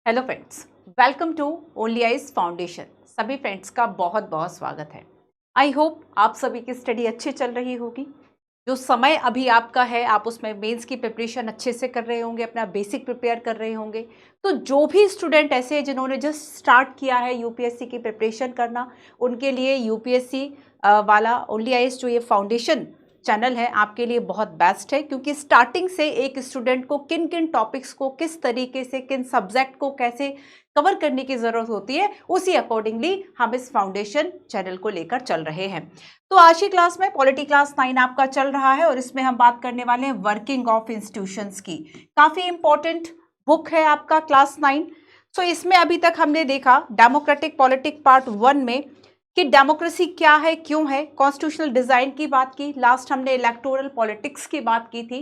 Hello friends, welcome to Only Eyes Foundation. सभी friends का बहुत बहुत स्वागत है। आई होप आप सभी की स्टडी अच्छी चल रही होगी। जो समय अभी आपका है, आप उसमें मेंस की प्रिपरेशन अच्छे से कर रहे होंगे, अपना बेसिक प्रिपेयर कर रहे होंगे। तो जो भी स्टूडेंट ऐसे हैं जिन्होंने जस्ट स्टार्ट किया है यूपीएससी की प्रिपरेशन करना, उनके लिए यूपीएससी वाला ओनली आइज जो ये फाउंडेशन चैनल है आपके लिए बहुत बेस्ट है, क्योंकि स्टार्टिंग से एक स्टूडेंट को किन किन टॉपिक्स को किस तरीके से, किन सब्जेक्ट को कैसे कवर करने की जरूरत होती है, उसी अकॉर्डिंगली हम इस फाउंडेशन चैनल को लेकर चल रहे हैं। तो आज की क्लास में पॉलिटी क्लास 9 आपका चल रहा है और इसमें हम बात करने वाले हैं वर्किंग ऑफ इंस्टीट्यूशंस की। काफी इंपॉर्टेंट बुक है आपका क्लास 9। सो इसमें अभी तक हमने देखा डेमोक्रेटिक पॉलिटिक पार्ट 1 में कि डेमोक्रेसी क्या है, क्यों है, कॉन्स्टिट्यूशनल डिजाइन की बात की। लास्ट हमने इलेक्टोरल पॉलिटिक्स की बात की थी।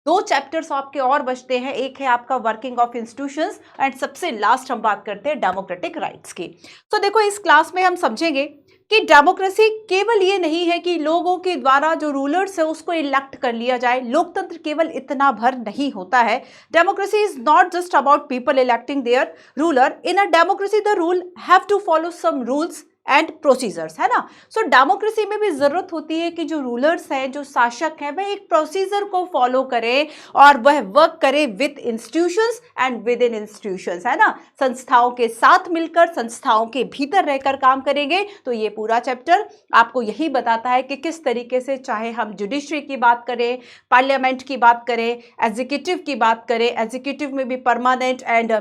2 चैप्टर्स आपके और बचते हैं, एक है आपका वर्किंग ऑफ इंस्टीट्यूशंस एंड सबसे लास्ट हम बात करते हैं डेमोक्रेटिक राइट्स की। तो देखो, इस क्लास में हम समझेंगे कि डेमोक्रेसी केवल ये नहीं है कि लोगों के द्वारा जो रूलर्स है उसको इलेक्ट कर लिया जाए। लोकतंत्र केवल इतना भर नहीं होता है। Democracy is not just about people electing their ruler. In a democracy the rule have to follow some rules and procedures, है ना। सो डेमोक्रेसी में भी जरूरत होती है कि जो रूलर्स हैं, जो शासक हैं, वह एक प्रोसीजर को फॉलो करे और वह वर्क करे with institutions and with in institutions, है ना। संस्थाओं के साथ मिलकर, संस्थाओं के भीतर रहकर काम करेंगे। तो ये पूरा चैप्टर आपको यही बताता है कि किस तरीके से, चाहे हम जुडिशरी की बात करें, पार्लियामेंट की बात करें, एग्जीक्यूटिव की बात करें, एग्जीक्यूटिव में भी परमानेंट एंड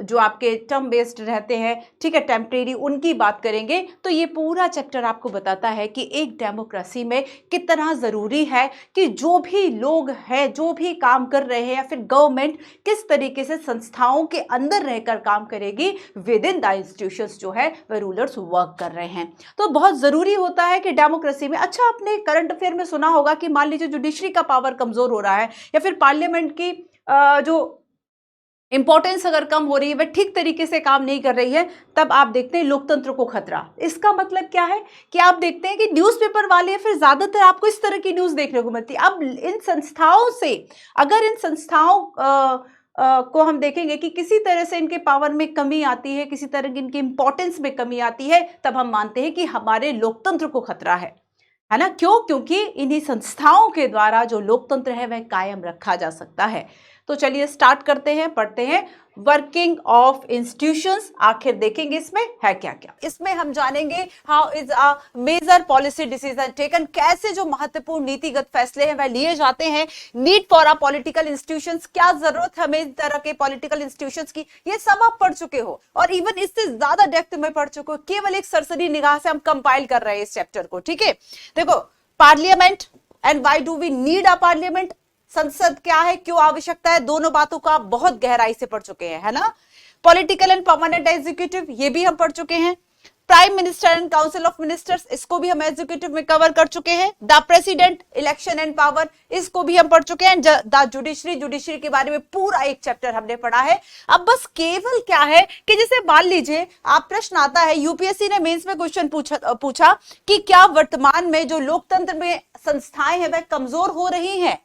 जो आपके टर्म बेस्ड रहते हैं, ठीक है, टेम्परेरी, उनकी बात करेंगे। तो ये पूरा चैप्टर आपको बताता है कि एक डेमोक्रेसी में कितना जरूरी है कि जो भी लोग हैं, जो भी काम कर रहे हैं, या फिर गवर्नमेंट किस तरीके से संस्थाओं के अंदर रहकर काम करेगी, विद इन द इंस्टीट्यूशंस जो है वह रूलर्स वर्क कर रहे हैं। तो बहुत जरूरी होता है कि डेमोक्रेसी में, अच्छा आपने करंट अफेयर में सुना होगा कि मान लीजिए जुडिशरी का पावर कमजोर हो रहा है या फिर पार्लियामेंट की जो इंपॉर्टेंस अगर कम हो रही है, वह ठीक तरीके से काम नहीं कर रही है, तब आप देखते हैं लोकतंत्र को खतरा। इसका मतलब क्या है कि आप देखते हैं कि न्यूज़पेपर वाले फिर ज्यादातर आपको इस तरह की न्यूज़ देखने को मिलती है। अब इन संस्थाओं से, अगर इन संस्थाओं को हम देखेंगे कि किसी तरह से इनके पावर में कमी आती है, किसी तरह की इनकी इंपॉर्टेंस में कमी आती है, तब हम मानते हैं कि हमारे लोकतंत्र को खतरा है ना। क्यों? क्योंकि इन्हीं संस्थाओं के द्वारा जो लोकतंत्र है वह कायम रखा जा सकता है। तो चलिए स्टार्ट करते हैं, पढ़ते हैं वर्किंग ऑफ इंस्टीट्यूशंस। आखिर देखेंगे इसमें है क्या क्या। इसमें हम जानेंगे how is a major policy decision taken, कैसे जो महत्वपूर्ण नीतिगत फैसले हैं वह लिए जाते हैं। Need for a political institutions, क्या जरूरत है हमें इस तरह के पॉलिटिकल इंस्टीट्यूशंस की, ये सब आप पढ़ चुके हो और इवन इससे ज्यादा डेप्थ में पढ़ चुके हो। केवल एक सरसरी निगाह से हम कंपाइल कर रहे हैं इस चैप्टर को, ठीक है। देखो, parliament and why do we need a parliament, संसद क्या है, क्यों आवश्यकता है, दोनों बातों को आप बहुत गहराई से पढ़ चुके हैं, है ना। पॉलिटिकल एंड परमानेंट एग्जीक्यूटिव, ये भी हम पढ़ चुके हैं। Prime minister and council of ministers, इसको भी हम एग्जीक्यूटिव में कवर कर चुके हैं। The president, election and power, इसको भी हम पढ़ चुके हैं। द जुडिशरी के बारे में पूरा एक चैप्टर हमने पढ़ा है। अब बस केवल क्या है कि जैसे मान लीजिए आप प्रश्न आता है, यूपीएससी ने मेंस में क्वेश्चन पूछा कि क्या वर्तमान में जो लोकतंत्र में संस्थाएं हैं वह कमजोर हो रही हैं।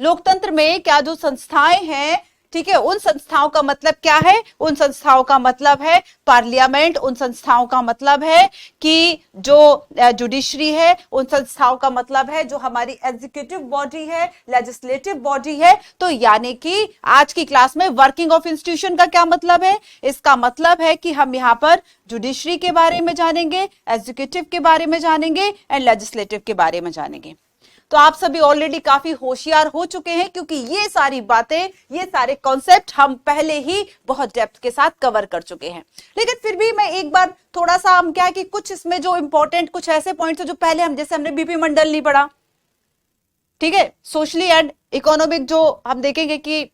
लोकतंत्र में क्या जो संस्थाएं हैं, ठीक है, उन संस्थाओं का मतलब क्या है, उन संस्थाओं का मतलब है पार्लियामेंट, उन संस्थाओं का मतलब है कि जो जुडिशरी है, उन संस्थाओं का मतलब है जो हमारी एग्जीक्यूटिव बॉडी है, लेजिस्लेटिव बॉडी है। तो यानी कि आज की क्लास में वर्किंग ऑफ इंस्टीट्यूशन का क्या मतलब है, इसका मतलब है कि हम यहाँ पर जुडिशरी के बारे में जानेंगे, एग्जीक्यूटिव के बारे में जानेंगे एंड लेजिस्लेटिव के बारे में जानेंगे। तो आप सभी ऑलरेडी काफी होशियार हो चुके हैं, क्योंकि ये सारी बातें, ये सारे कॉन्सेप्ट हम पहले ही बहुत डेप्थ के साथ कवर कर चुके हैं। लेकिन फिर भी मैं एक बार थोड़ा सा, हम क्या है कि कुछ इसमें जो इंपॉर्टेंट कुछ ऐसे पॉइंट्स हैं जो पहले हम, जैसे हमने बीपी मंडल नहीं पढ़ा, ठीक है, सोशली एंड इकोनॉमिक जो हम देखेंगे कि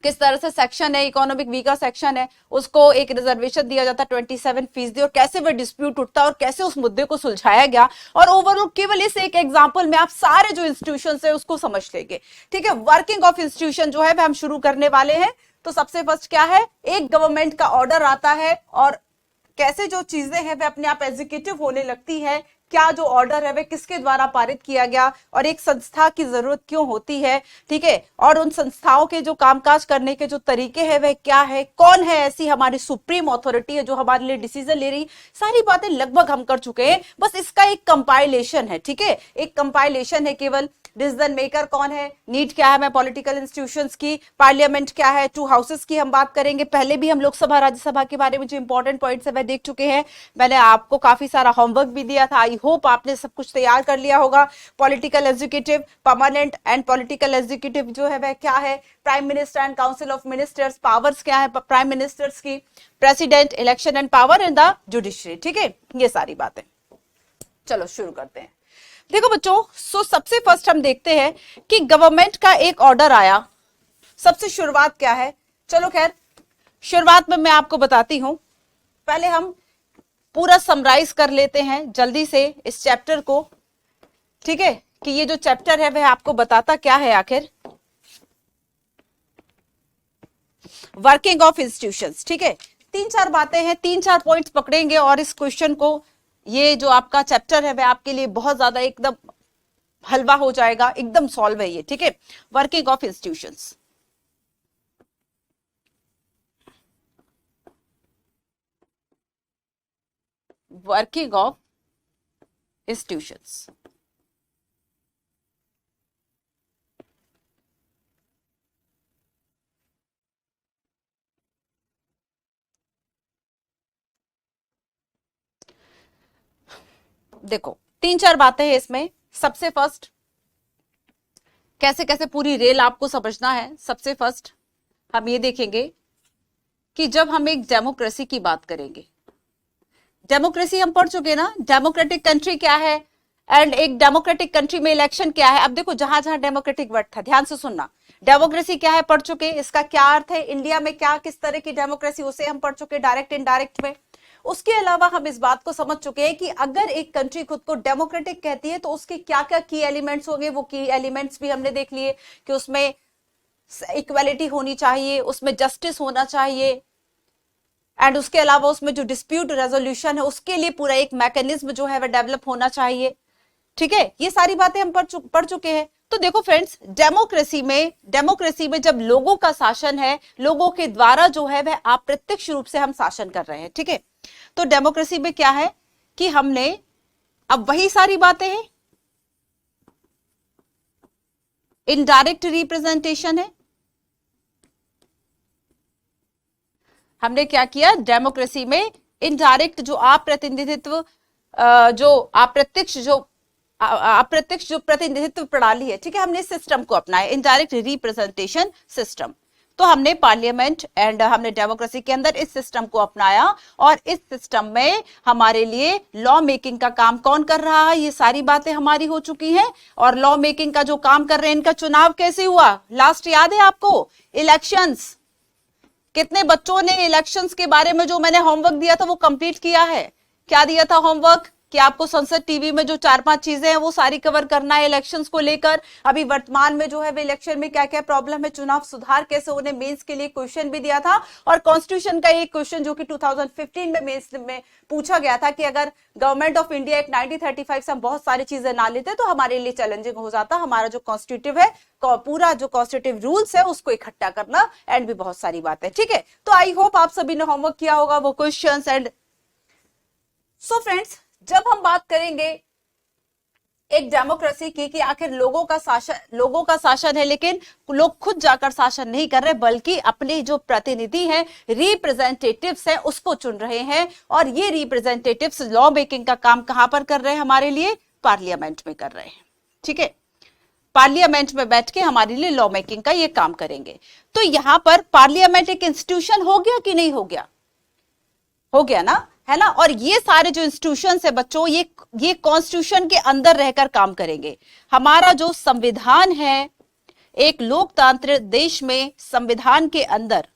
किस तरह से सेक्शन है, इकोनॉमिक वीकर सेक्शन है, उसको एक रिजर्वेशन दिया जाता है 27% और कैसे वह डिस्प्यूट उठता है और कैसे उस मुद्दे को सुलझाया गया। और ओवरऑल केवल इस एक एग्जांपल में आप सारे जो इंस्टीट्यूशंस है उसको समझ लेंगे, ठीक है। वर्किंग ऑफ इंस्टीट्यूशन जो है वह हम शुरू करने वाले हैं। तो सबसे फर्स्ट क्या है, एक गवर्नमेंट का ऑर्डर आता है और कैसे जो चीजें हैं वे अपने आप एग्जीक्यूटिव होने लगती है, क्या जो ऑर्डर है वह किसके द्वारा पारित किया गया और एक संस्था की जरूरत क्यों होती है, ठीक है, और उन संस्थाओं के जो कामकाज करने के जो तरीके हैं वह क्या है, कौन है ऐसी हमारी सुप्रीम अथॉरिटी है जो हमारे लिए डिसीजन ले रही, सारी बातें लगभग हम कर चुके हैं। बस इसका एक कंपाइलेशन है, ठीक है, एक कंपाइलेशन है केवल। डिसीजन मेकर कौन है, नीड क्या है, मैं पॉलिटिकल इंस्टीट्यूशंस की, पार्लियामेंट क्या है, टू हाउसेस की हम बात करेंगे। पहले भी हम लोकसभा राज्यसभा के बारे में जो इंपॉर्टेंट पॉइंट्स है वह देख चुके हैं। मैंने आपको काफी सारा होमवर्क भी दिया था, आई होप आपने सब कुछ तैयार कर लिया होगा। Political executive, permanent and political executive जो है वह क्या है, prime minister and council of ministers, powers क्या है प्राइम मिनिस्टर्स की, president, election and power in the judiciary, ठीक है, ये सारी बातें। चलो शुरू करते हैं। देखो बच्चों, सबसे फर्स्ट हम देखते हैं कि गवर्नमेंट का एक ऑर्डर आया। सबसे शुरुआत क्या है, चलो खैर शुरुआत में मैं आपको बताती हूं। पहले हम पूरा समराइज कर लेते हैं जल्दी से इस चैप्टर को, ठीक है, कि ये जो चैप्टर है वह आपको बताता क्या है आखिर, वर्किंग ऑफ इंस्टीट्यूशंस, ठीक है। 3-4 बातें हैं, 3-4 पॉइंट्स पकड़ेंगे और इस क्वेश्चन को, ये जो आपका चैप्टर है वह आपके लिए बहुत ज्यादा एकदम हलवा हो जाएगा, एकदम सॉल्व है ये, ठीक है। Working of institutions, working of institutions, देखो 3-4 बातें हैं इसमें। सबसे फर्स्ट, कैसे कैसे पूरी रेल आपको समझना है। सबसे फर्स्ट हम ये देखेंगे कि जब हम एक डेमोक्रेसी की बात करेंगे, डेमोक्रेसी हम पढ़ चुके ना, डेमोक्रेटिक कंट्री क्या है एंड एक डेमोक्रेटिक कंट्री में इलेक्शन क्या है। अब देखो जहां जहां डेमोक्रेटिक वर्ड था ध्यान से सुनना, डेमोक्रेसी क्या है पढ़ चुके, इसका क्या अर्थ है, इंडिया में क्या किस तरह की डेमोक्रेसी उसे हम पढ़ चुके डायरेक्ट इनडायरेक्ट में। उसके अलावा हम इस बात को समझ चुके हैं कि अगर एक कंट्री खुद को डेमोक्रेटिक कहती है तो उसके क्या क्या की एलिमेंट्स होंगे, वो की एलिमेंट्स भी हमने देख लिए कि उसमें इक्वालिटी होनी चाहिए, उसमें जस्टिस होना चाहिए, एंड उसके अलावा उसमें जो डिस्प्यूट रेजोल्यूशन है उसके लिए पूरा एक मैकेनिज्म जो है वह डेवलप होना चाहिए, ठीक है। ये सारी बातें हम पढ़ चुके हैं। तो देखो फ्रेंड्स, डेमोक्रेसी में जब लोगों का शासन है, लोगों के द्वारा जो है वह अप्रत्यक्ष रूप से हम शासन कर रहे हैं, ठीक है। तो डेमोक्रेसी में क्या है कि हमने, अब वही सारी बातें हैं, इनडायरेक्ट रिप्रेजेंटेशन है। हमने क्या किया, डेमोक्रेसी में इनडायरेक्ट जो अप्रतिनिधित्व, जो अप्रत्यक्ष जो प्रतिनिधित्व प्रणाली है, ठीक है, हमने सिस्टम को अपनाया, इनडायरेक्ट रिप्रेजेंटेशन सिस्टम। तो हमने पार्लियामेंट एंड हमने डेमोक्रेसी के अंदर इस सिस्टम को अपनाया और इस सिस्टम में हमारे लिए लॉ मेकिंग का काम कौन कर रहा है, ये सारी बातें हमारी हो चुकी हैं। और लॉ मेकिंग का जो काम कर रहे हैं, इनका चुनाव कैसे हुआ, लास्ट याद है आपको, इलेक्शंस। कितने बच्चों ने इलेक्शंस के बारे में जो मैंने होमवर्क दिया था वो कंप्लीट किया है? क्या दिया था होमवर्क कि आपको संसद टीवी में जो 4-5 चीजें हैं वो सारी कवर करना है इलेक्शंस को लेकर। अभी वर्तमान में जो है इलेक्शन में क्या क्या प्रॉब्लम है, चुनाव सुधार कैसे होने, मेंस के लिए क्वेश्चन भी दिया था। और कॉन्स्टिट्यूशन का एक क्वेश्चन जो कि 2015 में मेंस में पूछा गया था कि अगर गवर्नमेंट ऑफ इंडिया एक्ट 1935 से हम बहुत सारी चीजें ना लेते तो हमारे लिए चैलेंजिंग हो जाता, हमारा जो कॉन्स्टिट्यूटिव है, पूरा जो कॉन्स्टिट्यूटिव रूल्स है उसको इकट्ठा करना, एंड भी बहुत सारी बातें, ठीक है। तो आई होप आप सभी ने होमवर्क किया होगा वो क्वेश्चंस। एंड सो फ्रेंड्स, जब हम बात करेंगे एक डेमोक्रेसी की कि आखिर लोगों का शासन है, लेकिन लोग खुद जाकर शासन नहीं कर रहे बल्कि अपने जो प्रतिनिधि हैं, रिप्रेजेंटेटिव्स हैं, उसको चुन रहे हैं। और ये रिप्रेजेंटेटिव्स लॉ मेकिंग का काम कहां पर कर रहे हैं, हमारे लिए पार्लियामेंट में कर रहे हैं, ठीक है। पार्लियामेंट में बैठ के हमारे लिए लॉ मेकिंग का ये काम करेंगे। तो यहां पर पार्लियामेंट एक इंस्टीट्यूशन हो गया कि नहीं हो गया? हो गया ना, है ना। और ये सारे जो इंस्टीट्यूशंस है बच्चों, ये कॉन्स्टिट्यूशन के अंदर रहकर काम करेंगे। हमारा जो संविधान है, एक लोकतांत्रिक देश में संविधान के अंदर,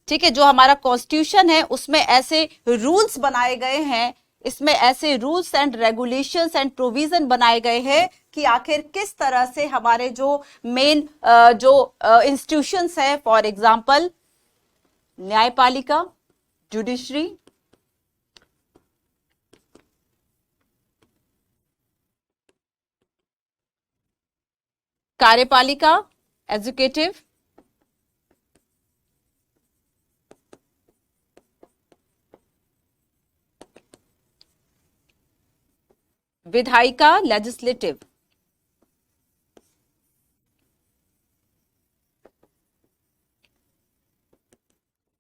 ठीक है, जो हमारा कॉन्स्टिट्यूशन है उसमें ऐसे रूल्स बनाए गए हैं, इसमें ऐसे rules and regulations and provision बनाए गए हैं कि आखिर किस तरह से हमारे जो मेन जो इंस्टीट्यूशंस है, फॉर एग्जांपल न्यायपालिका, जुडिशरी, कार्यपालिका, एग्जीक्यूटिव, विधायिका, लेजिस्लेटिव,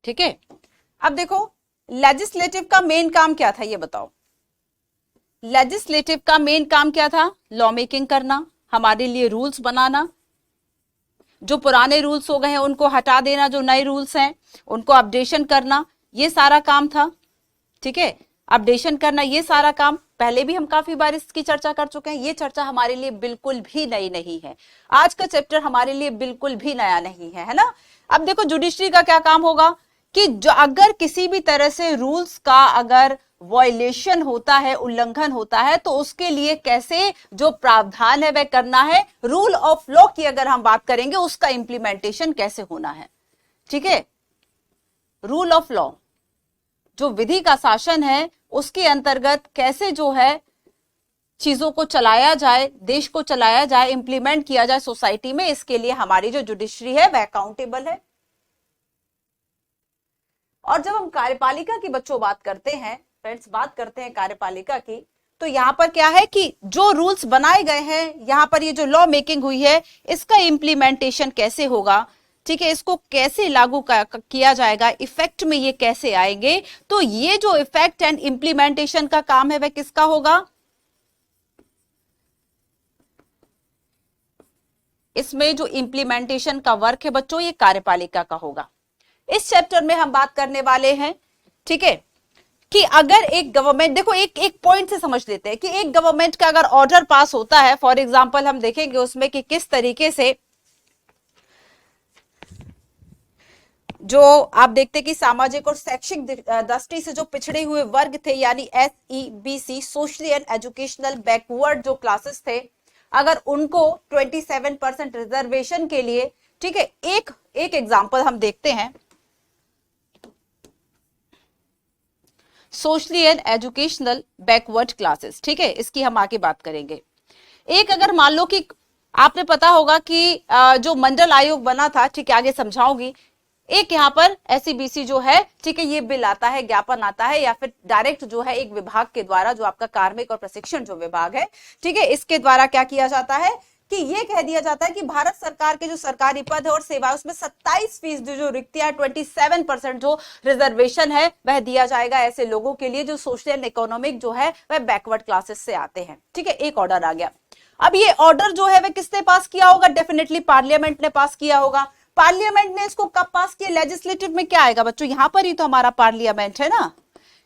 ठीक है। अब देखो लेजिस्लेटिव का मेन काम क्या था ये बताओ। लेजिस्लेटिव का मेन काम क्या था? लॉ मेकिंग करना, हमारे लिए रूल्स बनाना, जो पुराने रूल्स हो गए हैं उनको हटा देना, जो नए रूल्स हैं उनको अपडेशन करना, ये सारा काम था, ठीक है। अपडेशन करना, ये सारा काम पहले भी हम काफी बार इसकी चर्चा कर चुके हैं। ये चर्चा हमारे लिए बिल्कुल भी नई नहीं है, आज का चैप्टर हमारे लिए बिल्कुल भी नया नहीं है ना। अब देखो जुडिशरी का क्या काम होगा कि जो अगर किसी भी तरह से रूल्स का अगर वायलेशन होता है, उल्लंघन होता है, तो उसके लिए कैसे जो प्रावधान है वह करना है। रूल ऑफ लॉ की अगर हम बात करेंगे उसका इंप्लीमेंटेशन कैसे होना है, ठीक है। रूल ऑफ लॉ, जो विधि का शासन है उसके अंतर्गत कैसे जो है चीजों को चलाया जाए, देश को चलाया जाए, इंप्लीमेंट किया जाए सोसाइटी में, इसके लिए हमारी जो जुडिशरी है वह अकाउंटेबल है। और जब हम कार्यपालिका की बच्चों बात करते हैं, फ्रेंड्स बात करते हैं कार्यपालिका की, तो यहां पर क्या है कि जो रूल्स बनाए गए हैं, यहां पर ये जो लॉ मेकिंग हुई है इसका इंप्लीमेंटेशन कैसे होगा, ठीक है, इसको कैसे लागू किया जाएगा, इफेक्ट में ये कैसे आएंगे। तो ये जो इफेक्ट एंड इंप्लीमेंटेशन का काम है वह किसका होगा? इसमें जो इंप्लीमेंटेशन का वर्क है बच्चों ये कार्यपालिका का होगा। इस चैप्टर में हम बात करने वाले हैं, ठीक है, कि अगर एक गवर्नमेंट, देखो एक पॉइंट से समझ लेते हैं कि एक गवर्नमेंट का अगर ऑर्डर पास होता है, फॉर एग्जांपल हम देखेंगे उसमें कि किस तरीके से जो आप देखते हैं कि सामाजिक और शैक्षिक दृष्टि से जो पिछड़े हुए वर्ग थे, यानी SEBC, socially and educational backward जो क्लासेस थे, अगर उनको 27% रिजर्वेशन के लिए, ठीक है, एक एग्जांपल हम देखते हैं, socially and educational backward classes, ठीक है, इसकी हम आगे बात करेंगे। एक अगर मान लो कि आपने पता होगा कि जो मंडल आयोग बना था, ठीक है, आगे समझाऊंगी। एक यहाँ पर SEBC जो है, ठीक है, ये बिल आता है, ज्ञापन आता है, या फिर डायरेक्ट जो है एक विभाग के द्वारा, जो आपका कार्मिक और प्रशिक्षण जो विभाग है, ठीक है, इसके द्वारा क्या किया जाता है कि ये कह दिया जाता है कि भारत सरकार के जो सरकारी पद है और सेवा, उसमें 27% जो रिक्तियां, 27% जो रिजर्वेशन है वह दिया जाएगा ऐसे लोगों के लिए जो सोशल एंड इकोनॉमिक जो है वह बैकवर्ड क्लासेस से आते हैं, ठीक है। एक ऑर्डर आ गया। अब ये ऑर्डर जो है वह किसने पास किया होगा? डेफिनेटली पार्लियामेंट ने पास किया होगा। पार्लियामेंट ने इसको कब पास किया? लेजिस्लेटिव में क्या आएगा बच्चों? यहां पर ही तो हमारा पार्लियामेंट है ना,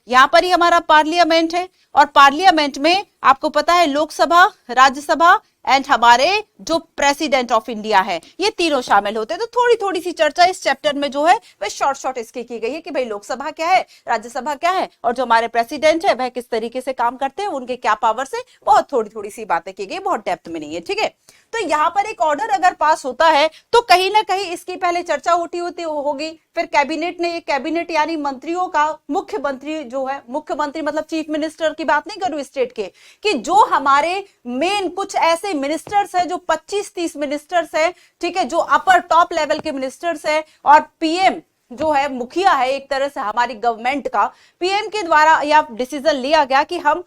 यहां पर ही हमारा पार्लियामेंट है। और पार्लियामेंट में आपको पता है लोकसभा, राज्यसभा एंड हमारे जो प्रेसिडेंट ऑफ इंडिया है, ये तीनों शामिल होते हैं। तो थोड़ी थोड़ी सी चर्चा इस चैप्टर में जो है वह शॉर्ट इसकी की गई है कि भाई लोकसभा क्या है, राज्यसभा क्या है, और जो हमारे प्रेसिडेंट है वह किस तरीके से काम करते हैं, उनके क्या पावर्स है, बहुत थोड़ी सी बातें की गई, बहुत डेप्थ में नहीं है, ठीक है। तो यहाँ पर एक ऑर्डर अगर पास होता है तो कहीं ना कहीं इसकी पहले चर्चा होती होगी, फिर कैबिनेट ने, ये कैबिनेट यानी मंत्रियों का, मुख्यमंत्री जो है, मुख्यमंत्री मतलब चीफ मिनिस्टर की बात नहीं करूं स्टेट के, कि जो हमारे मेन कुछ ऐसे मिनिस्टर्स है जो 25-30 मिनिस्टर्स है, ठीक है, जो अपर टॉप लेवल के मिनिस्टर्स है, और PM जो है मुखिया है एक तरह से हमारी गवर्नमेंट का, PM के द्वारा यह डिसीजन लिया गया कि हम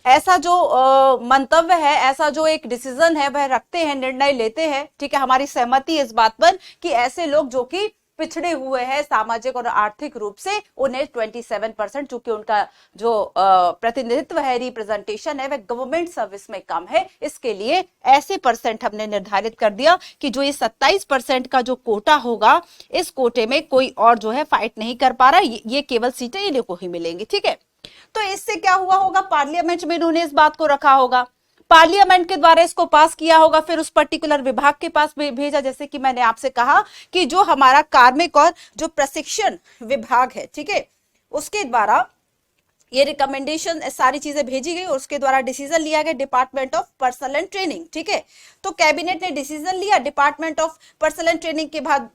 ऐसा जो मंतव्य है, ऐसा जो एक डिसीजन है वह रखते हैं, निर्णय लेते हैं, ठीक है, हमारी सहमति इस बात पर कि ऐसे लोग जो कि पिछड़े हुए हैं सामाजिक और आर्थिक रूप से, उन्हें 27%, चूंकि उनका जो प्रतिनिधित्व है, रिप्रेजेंटेशन है, वह गवर्नमेंट सर्विस में कम है, इसके लिए ऐसे परसेंट हमने निर्धारित कर दिया कि जो ये 27% का जो कोटा होगा, इस कोटे में कोई और जो है फाइट नहीं कर पा रहा, ये केवल सीटें इन्हीं को ही मिलेंगी, ठीक है। तो इससे क्या हुआ होगा? पार्लियामेंट में इन्होंने इस बात को रखा होगा, पार्लियामेंट के द्वारा इसको पास किया होगा, फिर उस पर्टिकुलर विभाग के पास भेजा, जैसे कि मैंने आपसे कहा कि जो हमारा कार्मिक और जो प्रशिक्षण विभाग है, ठीक है, उसके द्वारा ये रिकमेंडेशन सारी चीजें भेजी गई और उसके द्वारा डिसीजन लिया गया department of personal and training, ठीक है। तो कैबिनेट ने डिसीजन लिया, department of personal and training के बाद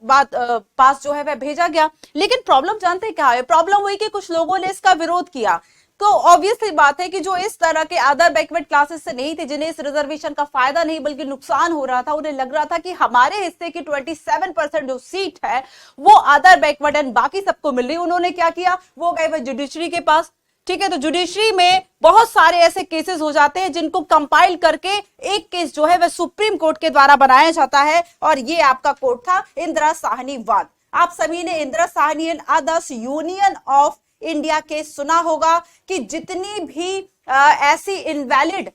पास जो है वह भेजा गया। लेकिन प्रॉब्लम जानते हैं क्या है? प्रॉब्लम हुई कि कुछ लोगों ने इसका विरोध किया। तो ऑब्वियसली बात है कि जो इस तरह के अदर बैकवर्ड क्लासेस से नहीं थे, जिन्हें इस रिजर्वेशन का फायदा नहीं बल्कि नुकसान हो रहा था, उन्हें लग रहा था कि हमारे हिस्से की 27% जो सीट है वो अदर बैकवर्ड एंड बाकी सबको मिल रही। उन्होंने क्या किया, वो गए वह जुडिशरी के पास। ठीक है, तो जुडिशरी में बहुत सारे ऐसे केसेस हो जाते हैं जिनको कंपाइल करके एक केस जो है वह सुप्रीम कोर्ट के द्वारा बनाया जाता है, और ये आपका कोर्ट था इंदिरा साहनी वाद। आप सभी ने Indira Sahni and others union of India case सुना होगा कि जितनी भी ऐसी इनवैलिड,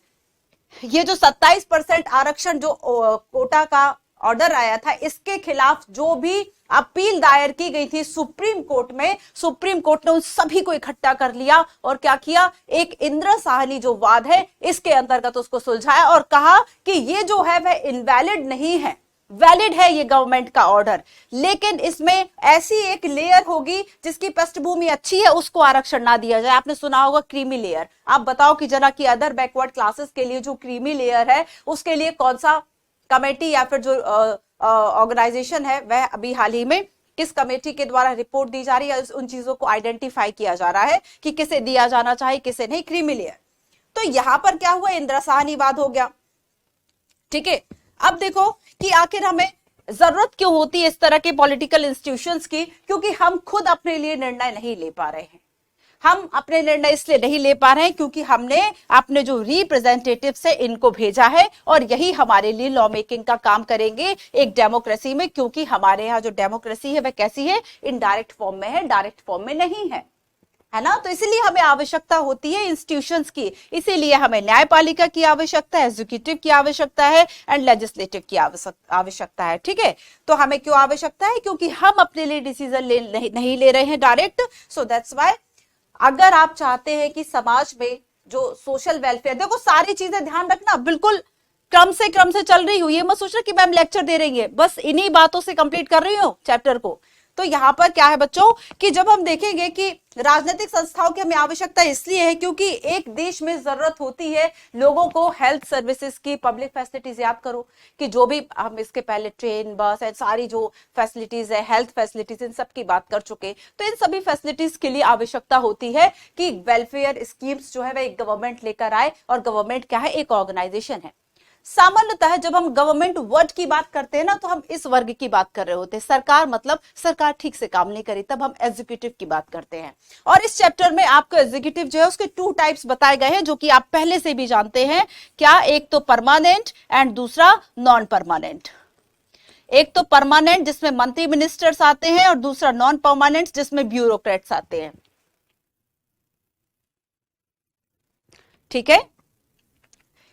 ये जो 27% आरक्षण जो कोटा का ऑर्डर आया था, इसके खिलाफ जो भी अपील दायर की गई थी सुप्रीम कोर्ट में, सुप्रीम कोर्ट ने उन सभी को इकट्ठा कर लिया और क्या किया, एक इंदिरा साहनी जो वाद है इसके अंतर्गत उसको सुलझाया और कहा कि ये जो है वह इनवैलिड नहीं है, वैलिड है ये गवर्नमेंट का ऑर्डर, लेकिन इसमें ऐसी एक लेयर होगी जिसकी पृष्ठभूमि अच्छी है, उसको आरक्षण ना दिया जाए। आपने सुना होगा क्रीमी लेयर। आप बताओ कि जरा कि अदर बैकवर्ड क्लासेस के लिए जो क्रीमी लेयर है उसके लिए कौन सा कमेटी या फिर जो ऑर्गेनाइजेशन है वह अभी हाल ही में किस कमेटी के द्वारा रिपोर्ट दी जा रही है, उन चीजों को आइडेंटिफाई किया जा रहा है कि किसे दिया जाना चाहिए किसे नहीं, क्रीमी लेयर। तो यहां पर क्या हुआ, इंदिरा साहनी वाद हो गया। ठीक है, अब देखो कि आखिर हमें जरूरत क्यों होती है इस तरह के पॉलिटिकल इंस्टीट्यूशंस की, क्योंकि हम खुद अपने लिए निर्णय नहीं ले पा रहे हैं। हम अपने निर्णय इसलिए नहीं ले पा रहे हैं क्योंकि हमने अपने जो रिप्रेजेंटेटिव्स है इनको भेजा है, और यही हमारे लिए लॉ मेकिंग का काम करेंगे एक डेमोक्रेसी में, क्योंकि हमारे यहाँ जो डेमोक्रेसी है वह कैसी है, इनडायरेक्ट फॉर्म में है, डायरेक्ट फॉर्म में नहीं है ना। तो इसीलिए हमें आवश्यकता होती है इंस्टीट्यूशंस की, इसीलिए हमें न्यायपालिका की आवश्यकता है, एग्जीक्यूटिव की आवश्यकता है एंड लेजिस्लेटिव की आवश्यकता है। ठीक है, तो हमें क्यों आवश्यकता है, क्योंकि हम अपने लिए डिसीजन नहीं ले रहे हैं डायरेक्ट। सो दैट्स व्हाई अगर आप चाहते हैं कि समाज में जो सोशल वेलफेयर, देखो सारी चीजें ध्यान रखना, बिल्कुल क्रम से चल रही हूं, ये मत सोचना कि मैम लेक्चर दे रही है, बस इन्हीं बातों से कंप्लीट कर रही हूं चैप्टर को। तो यहां पर क्या है बच्चों कि जब हम देखेंगे कि राजनीतिक संस्थाओं की हमें आवश्यकता इसलिए है क्योंकि एक देश में जरूरत होती है लोगों को हेल्थ सर्विसेज की, पब्लिक फैसिलिटीज। याद करो कि जो भी हम इसके पहले ट्रेन, बस एंड सारी जो फैसिलिटीज है, हेल्थ फैसिलिटीज, इन सब की बात कर चुके। तो इन सभी फैसिलिटीज के लिए आवश्यकता होती है कि वेलफेयर स्कीम्स जो है वह एक गवर्नमेंट लेकर आए, और गवर्नमेंट क्या है, एक ऑर्गेनाइजेशन है। सामान्यतः जब हम गवर्नमेंट वर्ड की बात करते हैं ना, तो हम इस वर्ग की बात कर रहे होते हैं। सरकार मतलब सरकार ठीक से काम नहीं करी, तब हम एग्जीक्यूटिव की बात करते हैं। और इस चैप्टर में आपको एग्जीक्यूटिव जो है उसके 2 टाइप्स बताए गए हैं, जो कि आप पहले से भी जानते हैं। क्या, एक तो परमानेंट एंड दूसरा नॉन परमानेंट। एक तो परमानेंट जिसमें मंत्री मिनिस्टर्स आते हैं, और दूसरा नॉन परमानेंट जिसमें ब्यूरोक्रेट्स आते हैं। ठीक है,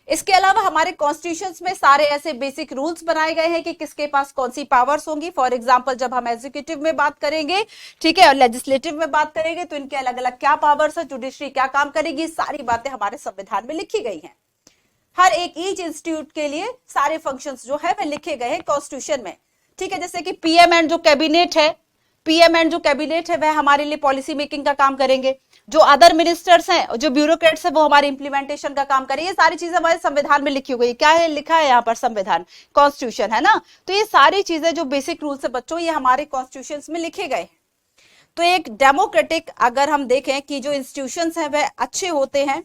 इसके अलावा हमारे कॉन्स्टिट्यूशंस में सारे ऐसे बेसिक रूल्स बनाए गए हैं कि किसके पास कौन सी पावर्स होंगी। फॉर एग्जांपल जब हम एग्जीक्यूटिव में बात करेंगे, ठीक है, और लेजिस्लेटिव में बात करेंगे, तो इनके अलग अलग क्या पावर्स है, जुडिशरी क्या काम करेगी, सारी बातें हमारे संविधान में लिखी गई हैं। हर एक ईच इंस्टीट्यूट के लिए सारे फंक्शंस जो है वह लिखे गए हैं कॉन्स्टिट्यूशन में। ठीक है, जैसे कि पीएम एंड जो कैबिनेट है, पीएम एंड जो कैबिनेट है वह हमारे लिए पॉलिसी मेकिंग का काम करेंगे। जो अदर मिनिस्टर्स हैं, जो ब्यूरोक्रेट्स हैं, वो हमारे इंप्लीमेंटेशन का काम करेंगे। ये सारी चीजें हमारे संविधान में लिखी हुई है। क्या है लिखा है यहाँ पर, संविधान, कॉन्स्टिट्यूशन है ना। तो ये सारी चीजें जो बेसिक रूल्स है बच्चों, ये हमारे कॉन्स्टिट्यूशन में लिखे गए हैं। तो एक डेमोक्रेटिक अगर हम देखें कि जो इंस्टीट्यूशंस हैं वह अच्छे होते हैं।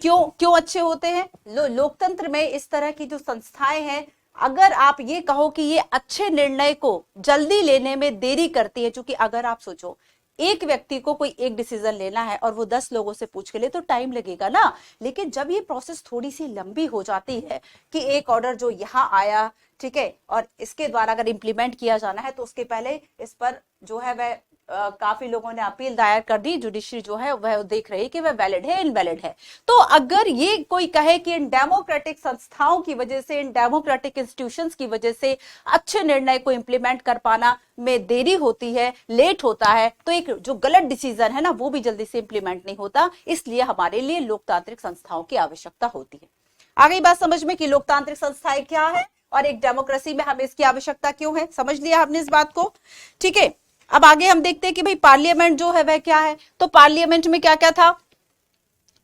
क्यों अच्छे होते हैं? लोकतंत्र में इस तरह की जो संस्थाएं हैं, अगर आप ये कहो कि ये अच्छे निर्णय को जल्दी लेने में देरी करती है, क्योंकि अगर आप सोचो एक व्यक्ति को कोई एक डिसीजन लेना है और वो 10 लोगों से पूछ के ले, तो टाइम लगेगा ना। लेकिन जब ये प्रोसेस थोड़ी सी लंबी हो जाती है कि एक ऑर्डर जो यहाँ आया, ठीक है, और इसके द्वारा अगर इंप्लीमेंट किया जाना है, तो उसके पहले इस पर जो है वह काफी लोगों ने अपील दायर कर दी। जुडिशरी जो है वह देख रही है कि वह वैलिड है, इनवैलिड है। तो अगर ये कोई कहे कि इन डेमोक्रेटिक संस्थाओं की वजह से, इन डेमोक्रेटिक इंस्टीट्यूशंस की वजह से अच्छे निर्णय को इंप्लीमेंट कर पाना में देरी होती है, लेट होता है, तो एक जो गलत डिसीजन है ना, वो भी जल्दी से इंप्लीमेंट नहीं होता। इसलिए हमारे लिए लोकतांत्रिक संस्थाओं की आवश्यकता होती है। आ गई बात समझ में कि लोकतांत्रिक संस्थाएं क्या है और एक डेमोक्रेसी में हमें इसकी आवश्यकता क्यों है। समझ लिया हमने इस बात को, ठीक है। अब आगे हम देखते हैं कि भाई पार्लियामेंट जो है वह क्या है। तो पार्लियामेंट में क्या क्या था,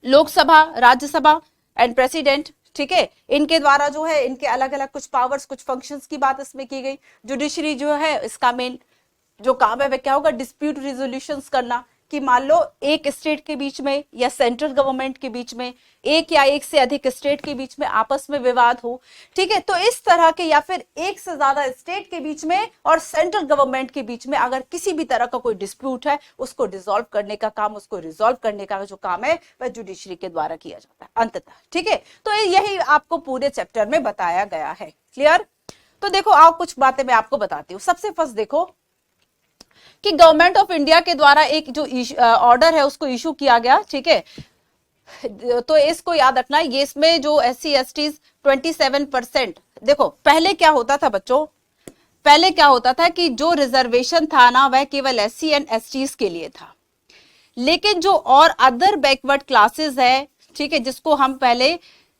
लोकसभा, राज्यसभा एंड प्रेसिडेंट, ठीक है, इनके द्वारा जो है इनके अलग अलग कुछ पावर्स, कुछ फंक्शंस की बात इसमें की गई। जुडिशरी जो है इसका मेन जो काम है वह क्या होगा, डिस्प्यूट रिजोल्यूशंस करना, कि मान लो एक स्टेट के बीच में या सेंट्रल गवर्नमेंट के बीच में, एक या एक से अधिक स्टेट के बीच में आपस में विवाद हो, ठीक है, तो इस तरह के या फिर एक से ज्यादा स्टेट के बीच में और सेंट्रल गवर्नमेंट के बीच में अगर किसी भी तरह का कोई डिस्प्यूट है, उसको डिसॉल्व करने का काम, उसको रिजॉल्व करने का जो काम है वह जुडिशरी के द्वारा किया जाता है अंततः, ठीक है। तो यही आपको पूरे चैप्टर में बताया गया है। क्लियर? तो देखो आओ कुछ बातें मैं आपको बताती हूँ। सबसे फर्स्ट देखो कि गवर्नमेंट ऑफ इंडिया के द्वारा एक जो ऑर्डर है उसको इशू किया गया, ठीक है। तो इसको याद रखना, ये इसमें जो SC ST 27%, देखो पहले क्या होता था बच्चों, पहले क्या होता था कि जो रिजर्वेशन था ना वह केवल SC एंड STs के लिए था, लेकिन जो और अदर बैकवर्ड क्लासेस है, ठीक है, जिसको हम पहले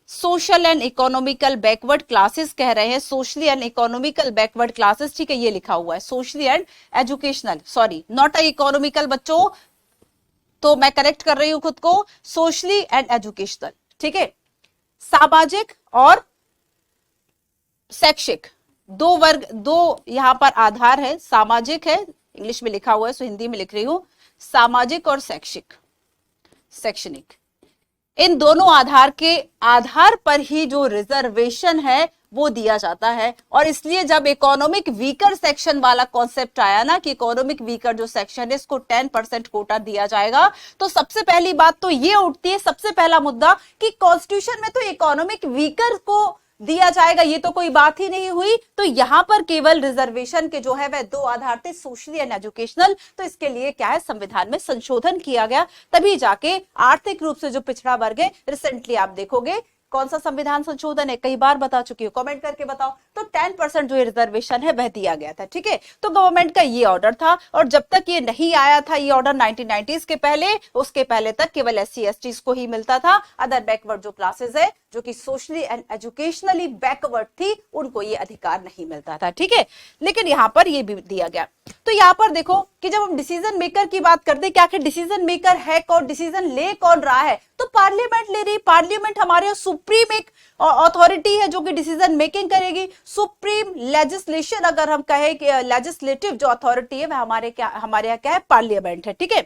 social and economical backward classes कह रहे हैं, socially and economical backward classes, ठीक है, ये लिखा हुआ है socially and educational, sorry not a economical बच्चों, तो मैं करेक्ट कर रही हूं खुद को, सोशली एंड एजुकेशनल, ठीक है। सामाजिक और शैक्षिक दो वर्ग, दो यहां पर आधार है, सामाजिक है इंग्लिश में लिखा हुआ है, सो हिंदी में लिख रही हूं, सामाजिक और शैक्षिक, शैक्षणिक, इन दोनों आधार के आधार पर ही जो रिजर्वेशन है वो दिया जाता है। और इसलिए जब इकोनॉमिक वीकर सेक्शन वाला कॉन्सेप्ट आया ना कि इकोनॉमिक वीकर जो सेक्शन है इसको 10% कोटा दिया जाएगा, तो सबसे पहली बात तो ये उठती है, सबसे पहला मुद्दा कि कॉन्स्टिट्यूशन में तो इकोनॉमिक वीकर को दिया जाएगा, ये तो कोई बात ही नहीं हुई। तो यहां पर केवल रिजर्वेशन के जो है वह दो आधार थे, सोशली एंड एजुकेशनल। तो इसके लिए क्या है, संविधान में संशोधन किया गया, तभी जाके आर्थिक रूप से जो पिछड़ा वर्ग है, रिसेंटली आप देखोगे कौन सा संविधान संशोधन है, कई बार बता चुकी हूँ, कमेंट करके बताओ। तो 10% जो रिजर्वेशन है वह दिया गया था, ठीक है। तो गवर्नमेंट का ये ऑर्डर था, और जब तक ये नहीं आया था ये ऑर्डर 1990s के पहले, उसके पहले तक केवल SC STs को ही मिलता था। अदर बैकवर्ड जो क्लासेस है जो कि सोशली एंड एजुकेशनली बैकवर्ड थी, उनको ये अधिकार नहीं मिलता था, ठीक है। लेकिन यहाँ पर ये भी दिया गया। तो यहाँ पर देखो कि जब हम डिसीजन मेकर की बात करते हैं कि आखिर डिसीजन मेकर है कौन, डिसीजन ले कौन रहा है, तो पार्लियामेंट ले रही। पार्लियामेंट हमारे सुप्रीम एक अथॉरिटी है जो कि डिसीजन मेकिंग करेगी। सुप्रीम लेजिस्लेशन अगर हम कहें कि लेजिस्लेटिव जो अथॉरिटी है वह हमारे यहाँ क्या है, पार्लियामेंट है, ठीक है।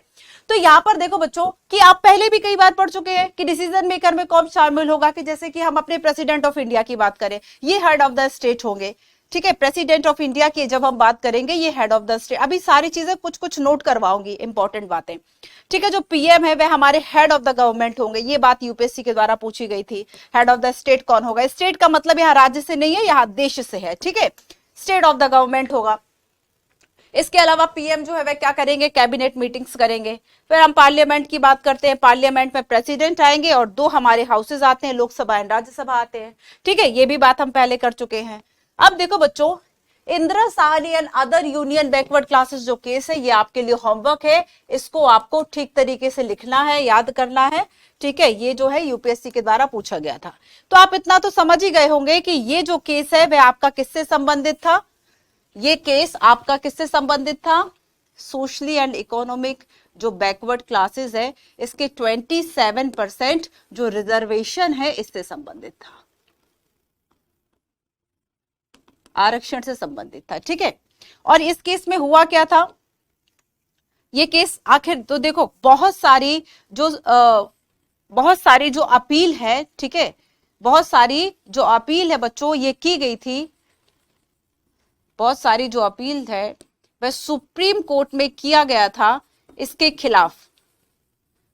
तो यहाँ पर देखो बच्चों कि आप पहले भी कई बार पढ़ चुके हैं कि डिसीजन मेकर में कौन शामिल होगा, कि जैसे कि हम अपने प्रेसिडेंट ऑफ इंडिया की बात करें, ये हेड ऑफ द स्टेट होंगे, ठीक है। प्रेसिडेंट ऑफ इंडिया की जब हम बात करेंगे ये हेड ऑफ द स्टेट, अभी सारी चीजें कुछ कुछ नोट करवाऊंगी, इंपॉर्टेंट बातें, ठीक है। जो PM है वह हमारे हेड ऑफ द गवर्नमेंट होंगे, ये बात UPSC के द्वारा पूछी गई थी। हेड ऑफ द स्टेट कौन होगा, स्टेट का मतलब यहाँ राज्य से नहीं है, यहाँ देश से है, ठीक है। स्टेट ऑफ द गवर्नमेंट होगा। इसके अलावा PM जो है वह क्या करेंगे, कैबिनेट मीटिंग्स करेंगे। फिर हम पार्लियामेंट की बात करते हैं, पार्लियामेंट में प्रेसिडेंट आएंगे और दो हमारे हाउसेज आते हैं, लोकसभा एंड राज्यसभा आते हैं, ठीक है। ये भी बात हम पहले कर चुके हैं। अब देखो बच्चों, Indira Sahni and other union backward classes जो केस है, ये आपके लिए होमवर्क है, इसको आपको ठीक तरीके से लिखना है, याद करना है, ठीक है। ये जो है UPSC के द्वारा पूछा गया था। तो आप इतना तो समझ ही गए होंगे कि ये जो केस है वह आपका किससे संबंधित था, ये केस आपका किससे संबंधित था, सोशली एंड इकोनॉमिक जो बैकवर्ड क्लासेस है इसके 27% जो रिजर्वेशन है इससे संबंधित था, आरक्षण से संबंधित था, ठीक है। और इस केस में हुआ क्या था, ये केस आखिर तो देखो बहुत सारी जो अपील है, ठीक है, बहुत सारी जो अपील है बच्चों ये की गई थी, बहुत सारी जो अपील है वह सुप्रीम कोर्ट में किया गया था, इसके खिलाफ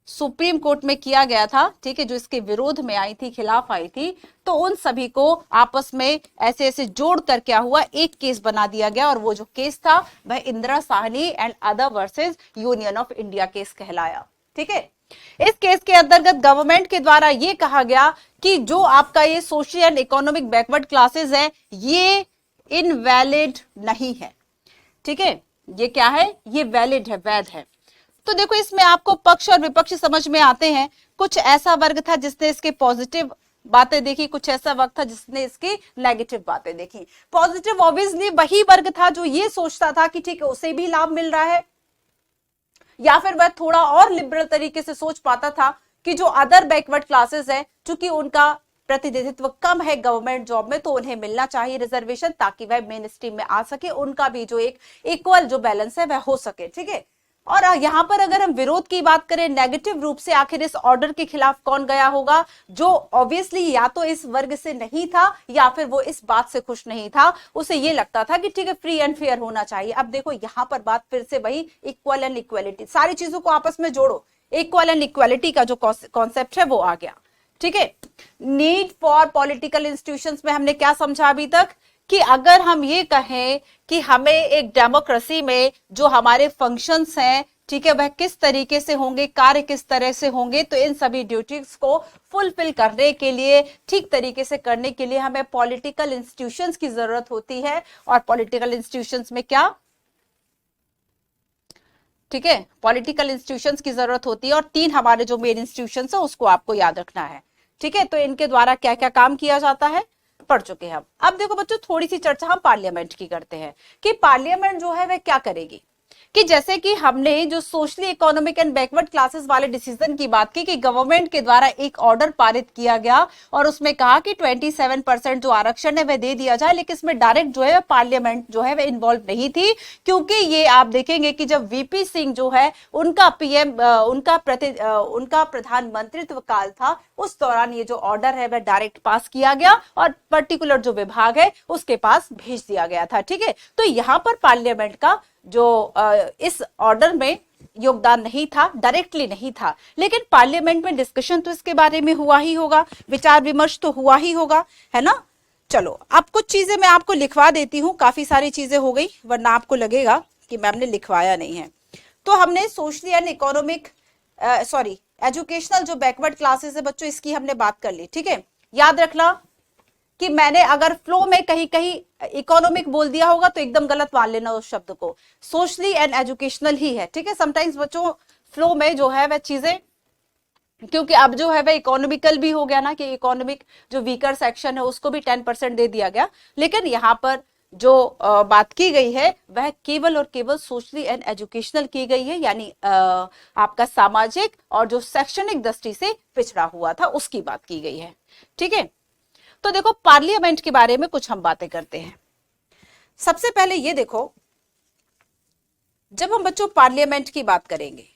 सुप्रीम कोर्ट में किया गया था, ठीक है, जो इसके विरोध में आई थी, खिलाफ आई थी। तो उन सभी को आपस में ऐसे ऐसे जोड़ कर क्या हुआ, एक केस बना दिया गया, और वो जो केस था वह Indira Sahni and other versus union of India case कहलाया, ठीक है। इस केस के अंतर्गत गवर्नमेंट के द्वारा ये कहा गया कि जो आपका ये social and economic backward classes है ये इनवैलिड नहीं है, ठीक है। ये क्या है, ये वैलिड है, वैध है। तो देखो इसमें आपको पक्ष और विपक्ष समझ में आते हैं। कुछ ऐसा वर्ग था जिसने इसके पॉजिटिव बातें देखी, कुछ ऐसा वर्ग था जिसने इसकी नेगेटिव बातें देखी। पॉजिटिव ऑब्वियसली वही वर्ग था जो ये सोचता था कि ठीक है उसे भी लाभ मिल रहा है, या फिर वह थोड़ा और लिबरल तरीके से सोच पाता था कि जो अदर बैकवर्ड क्लासेस है, चूंकि उनका प्रतिनिधित्व कम है गवर्नमेंट जॉब में, तो उन्हें मिलना चाहिए रिजर्वेशन ताकि वह मेन स्ट्रीम में आ सके, उनका भी जो एक इक्वल जो बैलेंस है वह हो सके, ठीक है। और यहाँ पर अगर हम विरोध की बात करें नेगेटिव रूप से, आखिर इस ऑर्डर के खिलाफ कौन गया होगा? जो ऑब्वियसली या तो इस वर्ग से नहीं था या फिर वो इस बात से खुश नहीं था, उसे ये लगता था कि ठीक है फ्री एंड फेयर होना चाहिए। अब देखो यहाँ पर बात फिर से वही इक्वल एंड इक्वलिटी, सारी चीजों को आपस में जोड़ो, इक्वल एंड इक्वलिटी का जो कॉन्सेप्ट है वो आ गया। ठीक है, नीड फॉर पॉलिटिकल इंस्टीट्यूशंस में हमने क्या समझा अभी तक कि अगर हम ये कहें कि हमें एक डेमोक्रेसी में जो हमारे फंक्शंस हैं, ठीक है, वह किस तरीके से होंगे, कार्य किस तरह से होंगे, तो इन सभी ड्यूटीज को फुलफिल करने के लिए, ठीक तरीके से करने के लिए हमें पॉलिटिकल इंस्टीट्यूशंस की जरूरत होती है। और पॉलिटिकल इंस्टीट्यूशंस में क्या, ठीक है, पॉलिटिकल इंस्टीट्यूशंस की जरूरत होती है। और 3 हमारे जो मेन इंस्टीट्यूशंस है उसको आपको याद रखना है। ठीक है, तो इनके द्वारा क्या क्या काम किया जाता है पढ़ चुके हैं हम। अब देखो बच्चों, थोड़ी सी चर्चा हम पार्लियामेंट की करते हैं कि पार्लियामेंट जो है वह क्या करेगी। कि जैसे कि हमने जो socially economic and backward classes वाले डिसीजन की बात की कि गवर्नमेंट के द्वारा एक ऑर्डर पारित किया गया और उसमें कहा कि 27% जो आरक्षण है वह दे दिया जाए, लेकिन इसमें डायरेक्ट जो है पार्लियामेंट जो है वह इन्वॉल्व नहीं थी, क्योंकि ये आप देखेंगे कि जब वीपी सिंह जो है उनका पीएम उनका प्रधानमंत्रित्व काल था, उस दौरान ये जो ऑर्डर है वह डायरेक्ट पास किया गया और पर्टिकुलर जो विभाग है उसके पास भेज दिया गया था। ठीक है, तो यहां पर पार्लियामेंट का जो इस ऑर्डर में योगदान नहीं था, डायरेक्टली नहीं था, लेकिन पार्लियामेंट में डिस्कशन तो इसके बारे में हुआ ही होगा, विचार विमर्श तो हुआ ही होगा, है ना। चलो अब कुछ चीजें मैं आपको लिखवा देती हूँ, काफी सारी चीजें हो गई वरना आपको लगेगा कि मैम ने लिखवाया नहीं है। तो हमने सोशली एंड इकोनॉमिक एजुकेशनल जो बैकवर्ड क्लासेस है बच्चों, इसकी हमने बात कर ली। ठीक है, याद रखना कि मैंने अगर फ्लो में कहीं कहीं इकोनॉमिक बोल दिया होगा तो एकदम गलत मान लेना उस शब्द को, सोशली एंड एजुकेशनल ही है। ठीक है, समटाइम्स बच्चों फ्लो में जो है वह चीजें, क्योंकि अब जो है वह इकोनॉमिकल भी हो गया ना, कि इकोनॉमिक जो वीकर सेक्शन है उसको भी 10% दे दिया गया, लेकिन यहाँ पर जो बात की गई है वह केवल और केवल सोशली एंड एजुकेशनल की गई है, यानी आपका सामाजिक और जो शैक्षणिक दृष्टि से पिछड़ा हुआ था उसकी बात की गई है। ठीक है, तो देखो पार्लियामेंट के बारे में कुछ हम बातें करते हैं। सबसे पहले ये देखो, जब हम बच्चों पार्लियामेंट की बात करेंगे,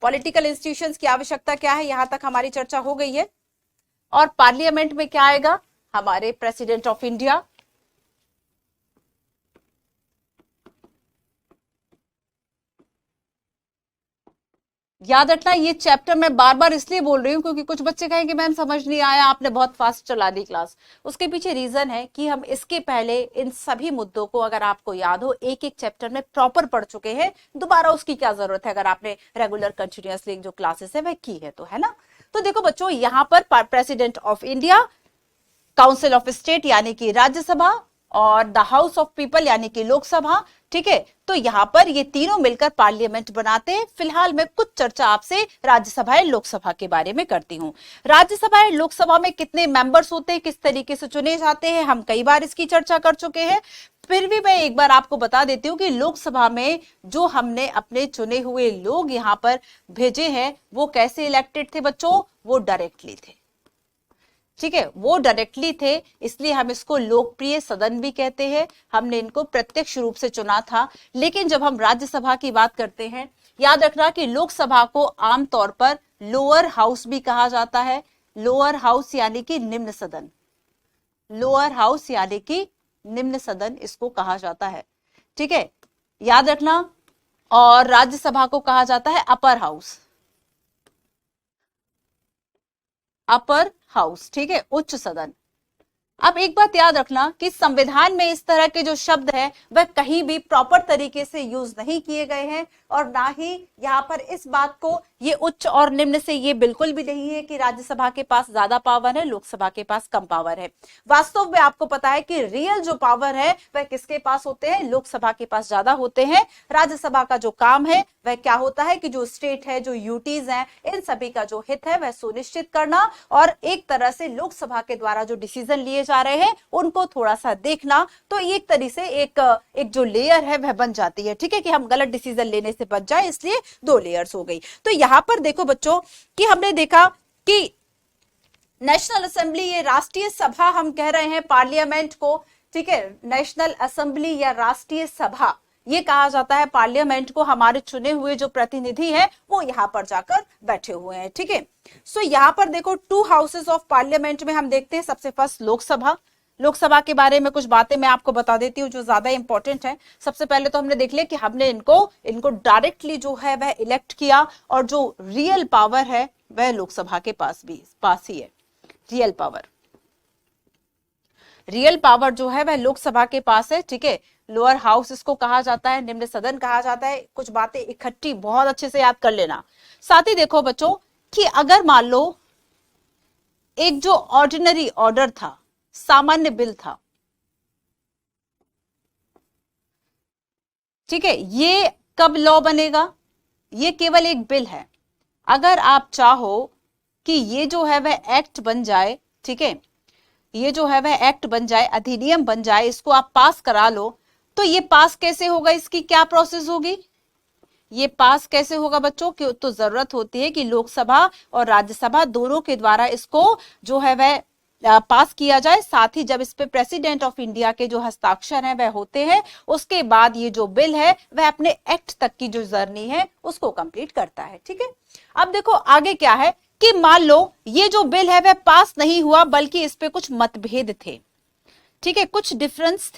पॉलिटिकल इंस्टीट्यूशंस की आवश्यकता क्या है, यहां तक हमारी चर्चा हो गई है। और पार्लियामेंट में क्या आएगा, हमारे प्रेसिडेंट ऑफ इंडिया, याद रखना ये चैप्टर मैं बार बार इसलिए बोल रही हूँ क्योंकि कुछ बच्चे कहेंगे मैम समझ नहीं आया, आपने बहुत फास्ट चला दी क्लास। उसके पीछे रीजन है कि हम इसके पहले इन सभी मुद्दों को, अगर आपको याद हो, एक एक चैप्टर में प्रॉपर पढ़ चुके हैं, दोबारा उसकी क्या जरूरत है अगर आपने रेगुलर कंटिन्यूअसली जो क्लासेस है वह की है तो, है ना। तो देखो बच्चों, यहाँ पर president of India, council of state यानी कि राज्यसभा, और द हाउस ऑफ पीपल यानी कि लोकसभा। ठीक है, तो यहां पर ये तीनों मिलकर पार्लियामेंट बनाते हैं। फिलहाल मैं कुछ चर्चा आपसे राज्यसभा और लोकसभा के बारे में करती हूं। राज्यसभा और लोकसभा में कितने मेंबर्स होते हैं, किस तरीके से चुने जाते हैं, हम कई बार इसकी चर्चा कर चुके हैं, फिर भी मैं एक बार आपको बता देती हूँ कि लोकसभा में जो हमने अपने चुने हुए लोग यहाँ पर भेजे हैं वो कैसे इलेक्टेड थे बच्चों, वो डायरेक्टली थे। ठीक है, वो डायरेक्टली थे, इसलिए हम इसको लोकप्रिय सदन भी कहते हैं। हमने इनको प्रत्यक्ष रूप से चुना था। लेकिन जब हम राज्यसभा की बात करते हैं, याद रखना कि लोकसभा को आमतौर पर लोअर हाउस भी कहा जाता है। लोअर हाउस यानी कि निम्न सदन, लोअर हाउस यानी कि निम्न सदन इसको कहा जाता है। ठीक है, याद रखना। और राज्यसभा को कहा जाता है अपर हाउस, अपर हाउस। ठीक है, उच्च सदन। अब एक बात याद रखना कि संविधान में इस तरह के जो शब्द है वह कहीं भी प्रॉपर तरीके से यूज नहीं किए गए हैं, और ना ही यहाँ पर इस बात को, ये उच्च और निम्न से ये बिल्कुल भी नहीं है कि राज्यसभा के पास ज्यादा पावर है, लोकसभा के पास कम पावर है। वास्तव में आपको पता है कि रियल जो पावर है वह किसके पास होते हैं, लोकसभा के पास ज्यादा होते हैं। राज्यसभा का जो काम है वह क्या होता है कि जो स्टेट है, जो यूटीज है, इन सभी का जो हित है वह सुनिश्चित करना, और एक तरह से लोकसभा के द्वारा जो डिसीजन लिए जा रहे हैं उनको थोड़ा सा देखना। तो एक तरीके से एक जो लेयर है वह बन जाती है। ठीक है, कि हम गलत डिसीजन लेने से बच जाए, इसलिए 2 लेयर्स हो गई। तो यहां पर देखो बच्चों कि हमने देखा कि नेशनल असेंबली, ये राष्ट्रीय सभा हम कह रहे हैं पार्लियामेंट को, ठीक है, नेशनल असेंबली या राष्ट्रीय सभा ये कहा जाता है पार्लियामेंट को। हमारे चुने हुए जो प्रतिनिधि हैं वो यहाँ पर जाकर बैठे हुए हैं। ठीक है, सो यहाँ पर देखो 2 हाउसेस ऑफ पार्लियामेंट में हम देखते हैं सबसे फर्स्ट लोकसभा। लोकसभा के बारे में कुछ बातें मैं आपको बता देती हूँ जो ज्यादा इंपॉर्टेंट है। सबसे पहले तो हमने देख लिया कि हमने इनको डायरेक्टली जो है वह इलेक्ट किया, और जो रियल पावर है वह लोकसभा के पास ही है। रियल पावर जो है वह लोकसभा के पास है। ठीक है, लोअर हाउस इसको कहा जाता है, निम्न सदन कहा जाता है। कुछ बातें इकट्ठी बहुत अच्छे से याद कर लेना। साथ ही देखो बच्चों कि अगर मान लो एक जो ऑर्डिनरी ऑर्डर था, सामान्य बिल था, ठीक है, ये कब लॉ बनेगा? ये केवल एक बिल है। अगर आप चाहो कि ये जो है वह एक्ट बन जाए, ठीक है, ये जो है वह एक्ट बन जाए, अधिनियम बन जाए, इसको आप पास करा लो, तो ये पास कैसे होगा? इसकी क्या प्रोसेस होगी? ये पास कैसे होगा बच्चों? कि तो जरूरत होती है कि लोकसभा और राज्यसभा दोनों के द्वारा इसको जो है वह पास किया जाए। साथ ही जब इस पे प्रेसिडेंट ऑफ इंडिया के जो हस्ताक्षर हैं वह होते हैं, उसके बाद ये जो बिल है वह अपने एक्ट तक की जो जर्नी है उसको कंप्लीट करता है। ठीक है, अब देखो आगे क्या है कि मान लो ये जो बिल है वह पास नहीं हुआ, बल्कि इस पे कुछ मतभेद थे। ठीक है, कुछ डिफरेंस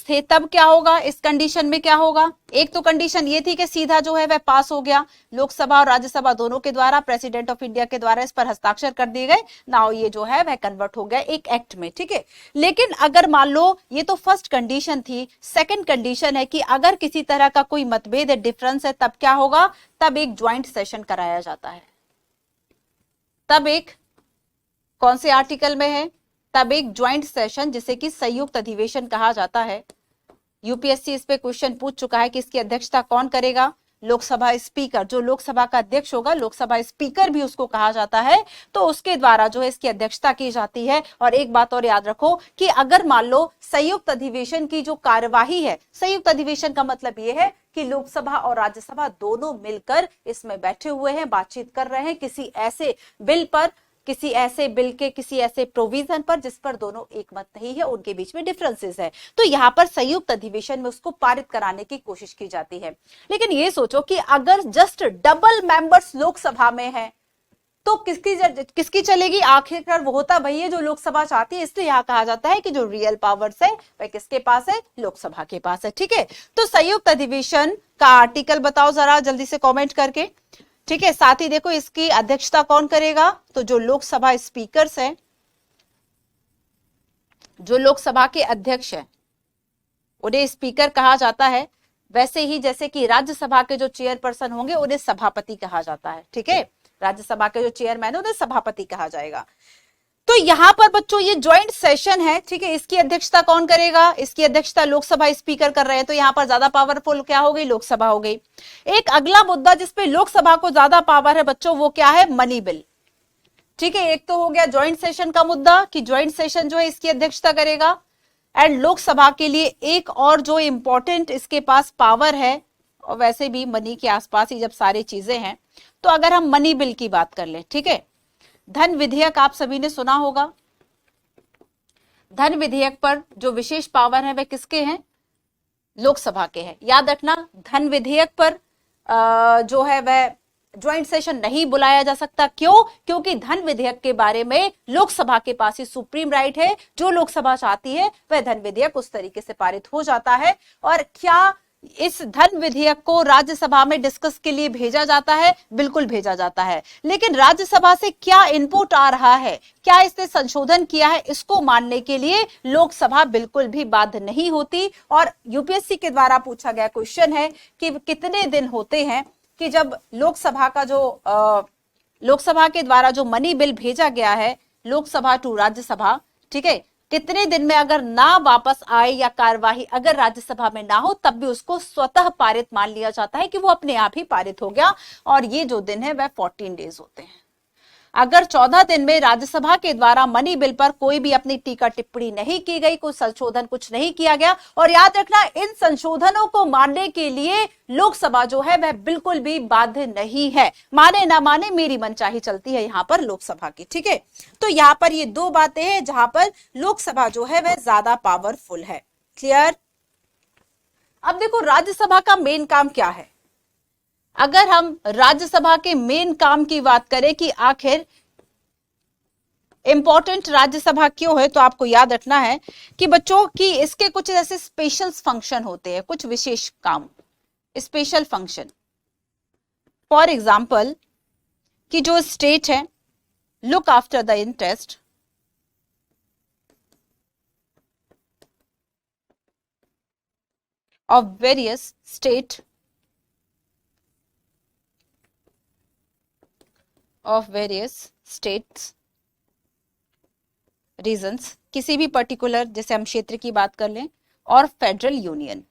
थे, तब क्या होगा? इस कंडीशन में क्या होगा? एक तो कंडीशन ये थी कि सीधा जो है वह पास हो गया, लोकसभा और राज्यसभा दोनों के द्वारा, प्रेसिडेंट ऑफ इंडिया के द्वारा इस पर हस्ताक्षर कर दिए गए। नाउ ये जो है वह कन्वर्ट हो गया एक एक्ट में। ठीक है, लेकिन अगर मान लो, ये तो फर्स्ट कंडीशन थी, सेकेंड कंडीशन है कि अगर किसी तरह का कोई मतभेद है, डिफरेंस है, तब क्या होगा? तब एक ज्वाइंट सेशन कराया जाता है। तब एक कौन से आर्टिकल में है? तब एक ज्वाइंट सेशन, जिसे कि संयुक्त अधिवेशन कहा जाता है। यूपीएससी इस पे क्वेश्चन पूछ चुका है कि इसकी अध्यक्षता कौन करेगा? लोकसभा स्पीकर। जो लोकसभा का अध्यक्ष होगा, लोकसभा स्पीकर भी उसको कहा जाता है, तो उसके द्वारा जो है इसकी अध्यक्षता की जाती है। और एक बात और याद रखो कि अगर मान लो संयुक्त अधिवेशन की जो कार्यवाही है, संयुक्त अधिवेशन का मतलब यह है कि लोकसभा और राज्यसभा दोनों मिलकर इसमें बैठे हुए हैं, बातचीत कर रहे हैं किसी ऐसे बिल पर, किसी ऐसे प्रोविजन पर जिस पर दोनों एक मत नहीं है, उनके बीच में डिफरेंसेस है। तो यहाँ पर संयुक्त अधिवेशन में उसको पारित कराने की कोशिश की जाती है। लेकिन ये सोचो कि अगर जस्ट डबल मेंबर्स लोकसभा में है तो किसकी चलेगी? आखिरकार वो होता वही है जो लोकसभा चाहती है। इसलिए यहाँ कहा जाता है कि जो रियल पावर्स है वह किसके पास है? लोकसभा के पास है। ठीक है, तो संयुक्त अधिवेशन का आर्टिकल बताओ जरा जल्दी से कॉमेंट करके। ठीक है, साथ ही देखो इसकी अध्यक्षता कौन करेगा? तो जो लोकसभा स्पीकर्स हैं, जो लोकसभा के अध्यक्ष हैं, उन्हें स्पीकर कहा जाता है। वैसे ही जैसे कि राज्यसभा के जो चेयरपर्सन होंगे उन्हें सभापति कहा जाता है। ठीक है, राज्यसभा के जो चेयरमैन है उन्हें सभापति कहा जाएगा। तो यहां पर बच्चों ये ज्वाइंट सेशन है। ठीक है, इसकी अध्यक्षता कौन करेगा? इसकी अध्यक्षता लोकसभा स्पीकर कर रहे हैं, तो यहां पर ज्यादा पावरफुल क्या हो गई? लोकसभा हो गई। एक अगला मुद्दा जिसपे लोकसभा को ज्यादा पावर है बच्चों, वो क्या है? Money bill. ठीक है, एक तो हो गया ज्वाइंट सेशन का मुद्दा कि ज्वाइंट सेशन जो है इसकी अध्यक्षता करेगा। एंड लोकसभा के लिए एक और जो इंपॉर्टेंट इसके पास पावर है, और वैसे भी मनी के आसपास ही जब सारी चीजें हैं, तो अगर हम मनी बिल की बात कर लें, ठीक है, धन विधेयक आप सभी ने सुना होगा। धन विधेयक पर जो विशेष पावर है वह किसके हैं? लोकसभा के हैं। याद रखना, धन विधेयक पर जो है वह ज्वाइंट सेशन नहीं बुलाया जा सकता। क्यों? क्योंकि धन विधेयक के बारे में लोकसभा के पास ही सुप्रीम राइट है। जो लोकसभा चाहती है वह धन विधेयक उस तरीके से पारित हो जाता है। और क्या इस धन विधेयक को राज्यसभा में डिस्कस के लिए भेजा जाता है? बिल्कुल भेजा जाता है। लेकिन राज्यसभा से क्या इनपुट आ रहा है, क्या इसने संशोधन किया है, इसको मानने के लिए लोकसभा बिल्कुल भी बाध्य नहीं होती। और यूपीएससी के द्वारा पूछा गया क्वेश्चन है कि कितने दिन होते हैं कि जब लोकसभा के द्वारा जो मनी बिल भेजा गया है लोकसभा टू राज्यसभा, ठीक है, कितने दिन में अगर ना वापस आए या कार्यवाही अगर राज्यसभा में ना हो, तब भी उसको स्वतः पारित मान लिया जाता है कि वो अपने आप ही पारित हो गया। और ये जो दिन है वह 14 डेज होते हैं। अगर 14 दिन में राज्यसभा के द्वारा मनी बिल पर कोई भी अपनी टीका टिप्पणी नहीं की गई, कोई संशोधन कुछ नहीं किया गया, और याद रखना इन संशोधनों को मानने के लिए लोकसभा जो है वह बिल्कुल भी बाध्य नहीं है। माने ना माने मेरी मनचाही चलती है यहां पर लोकसभा की, ठीक है। तो यहां पर ये दो बातें हैं जहां पर लोकसभा जो है वह ज्यादा पावरफुल है। क्लियर? अब देखो राज्यसभा का मेन काम क्या है। अगर हम राज्यसभा के मेन काम की बात करें कि आखिर इंपॉर्टेंट राज्यसभा क्यों है, तो आपको याद रखना है कि बच्चों की इसके कुछ ऐसे स्पेशल फंक्शन होते हैं, कुछ विशेष काम, स्पेशल फंक्शन। फॉर एग्जाम्पल कि जो स्टेट है look after the interest of various state of various states regions, किसी भी पर्टिकुलर, जैसे हम क्षेत्र की बात कर लें, और फेडरल यूनियन,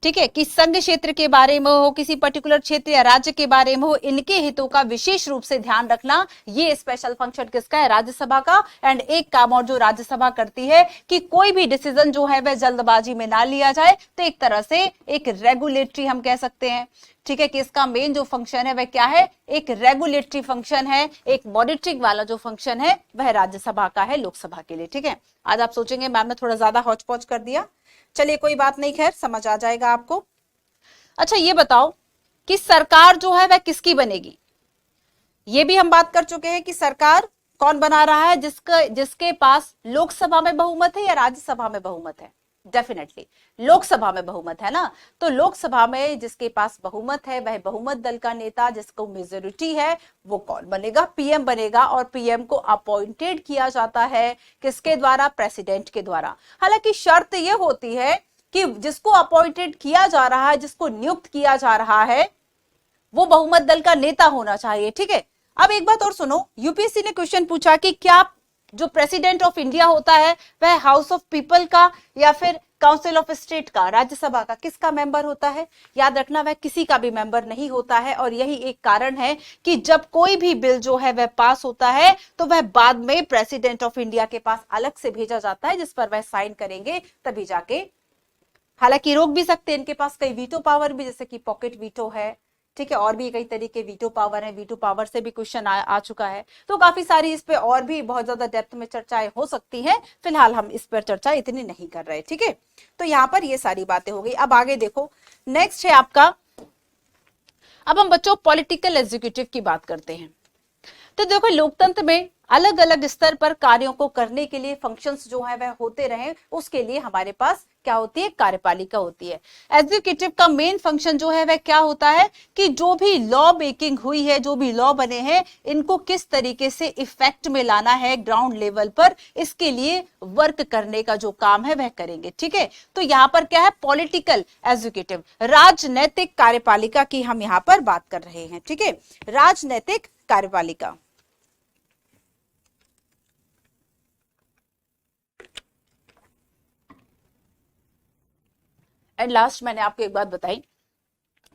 ठीक है, कि संघ क्षेत्र के बारे में हो, किसी पर्टिकुलर क्षेत्र या राज्य के बारे में हो, इनके हितों का विशेष रूप से ध्यान रखना, ये स्पेशल फंक्शन किसका है? राज्यसभा का। एंड एक काम और जो राज्यसभा करती है कि कोई भी डिसीजन जो है वह जल्दबाजी में ना लिया जाए, तो एक तरह से एक रेगुलेटरी हम कह सकते हैं, ठीक है, कि इसका मेन जो फंक्शन है वह क्या है? एक रेगुलेटरी फंक्शन है, एक मॉनिटरिंग वाला जो फंक्शन है वह राज्यसभा का है लोकसभा के लिए, ठीक है। आज आप सोचेंगे मैम ने थोड़ा ज्यादा हौच पौच कर दिया, चलिए कोई बात नहीं, खैर समझ आ जाएगा आपको। अच्छा ये बताओ कि सरकार जो है वह किसकी बनेगी? ये भी हम बात कर चुके हैं कि सरकार कौन बना रहा है, जिसके पास लोकसभा में बहुमत है या राज्यसभा में बहुमत है? डेफिनेटली लोकसभा में बहुमत है ना। तो लोकसभा में जिसके पास बहुमत है वह बहुमत दल का नेता, जिसको मेजोरिटी है, वो कौन बनेगा? पीएम बनेगा। और पीएम को अपॉइंटेड किया जाता है किसके द्वारा? प्रेसिडेंट के द्वारा। हालांकि शर्त यह होती है कि जिसको अपॉइंटेड किया जा रहा है, जिसको नियुक्त किया जा रहा है, वो बहुमत दल का नेता होना चाहिए, ठीक है। अब एक बात और सुनो, यूपीएससी ने क्वेश्चन पूछा कि क्या जो प्रेसिडेंट ऑफ इंडिया होता है वह हाउस ऑफ पीपल का या फिर काउंसिल ऑफ स्टेट का, राज्यसभा का, किसका मेंबर होता है? याद रखना वह किसी का भी मेंबर नहीं होता है। और यही एक कारण है कि जब कोई भी बिल जो है वह पास होता है तो वह बाद में प्रेसिडेंट ऑफ इंडिया के पास अलग से भेजा जाता है, जिस पर वह साइन करेंगे तभी जाके, हालांकि रोक भी सकते हैं, इनके पास कई वीटो पावर भी, जैसे कि पॉकेट वीटो है, ठीक है, और भी कई तरीके वीटो पावर है, वीटो पावर से भी क्वेश्चन आ चुका है। तो काफी सारी इस पे और भी बहुत ज्यादा डेप्थ में चर्चाएं हो सकती हैं, फिलहाल हम इस पर चर्चा इतनी नहीं कर रहे, ठीक है। तो यहाँ पर ये सारी बातें हो गई। अब आगे देखो, नेक्स्ट है आपका, अब हम बच्चों पॉलिटिकल एग्जीक्यूटिव की बात करते हैं। तो देखो लोकतंत्र में अलग अलग स्तर पर कार्यों को करने के लिए फंक्शंस जो है वह होते रहे, उसके लिए हमारे पास क्या होती है? कार्यपालिका होती है। एग्जीक्यूटिव का मेन फंक्शन जो है वह क्या होता है कि जो भी लॉ मेकिंग हुई है, जो भी लॉ बने हैं, इनको किस तरीके से इफेक्ट में लाना है ग्राउंड लेवल पर, इसके लिए वर्क करने का जो काम है वह करेंगे, ठीक है। तो यहाँ पर क्या है? पॉलिटिकल एग्जीक्यूटिव, राजनैतिक कार्यपालिका की हम यहाँ पर बात कर रहे हैं, ठीक है, राजनैतिक कार्यपालिका। एंड लास्ट मैंने आपको एक बात बताई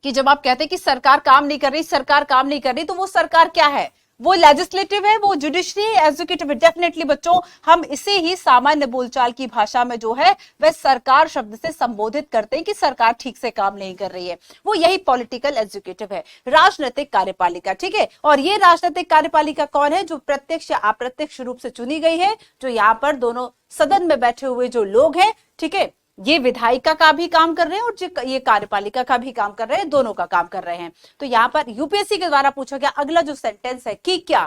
कि जब आप कहते हैं कि सरकार काम नहीं कर रही, सरकार काम नहीं कर रही, तो वो सरकार क्या है? वो लेजिस्लेटिव है, वो जुडिशरी, एग्जीक्यूटिव। डेफिनेटली बच्चों हम इसे ही सामान्य बोलचाल की भाषा में जो है वह सरकार शब्द से संबोधित करते हैं कि सरकार ठीक से काम नहीं कर रही है, वो यही पॉलिटिकल एग्जीक्यूटिव है, राजनीतिक कार्यपालिका, ठीक है। और ये राजनीतिक कार्यपालिका कौन है? जो प्रत्यक्ष या अप्रत्यक्ष रूप से चुनी गई है, जो यहाँ पर दोनों सदन में बैठे हुए जो लोग हैं, ठीक है, ये विधायिका का भी काम कर रहे हैं और ये कार्यपालिका का भी काम कर रहे हैं, दोनों का काम कर रहे हैं। तो यहां पर यूपीएससी के द्वारा पूछा गया अगला जो सेंटेंस है कि क्या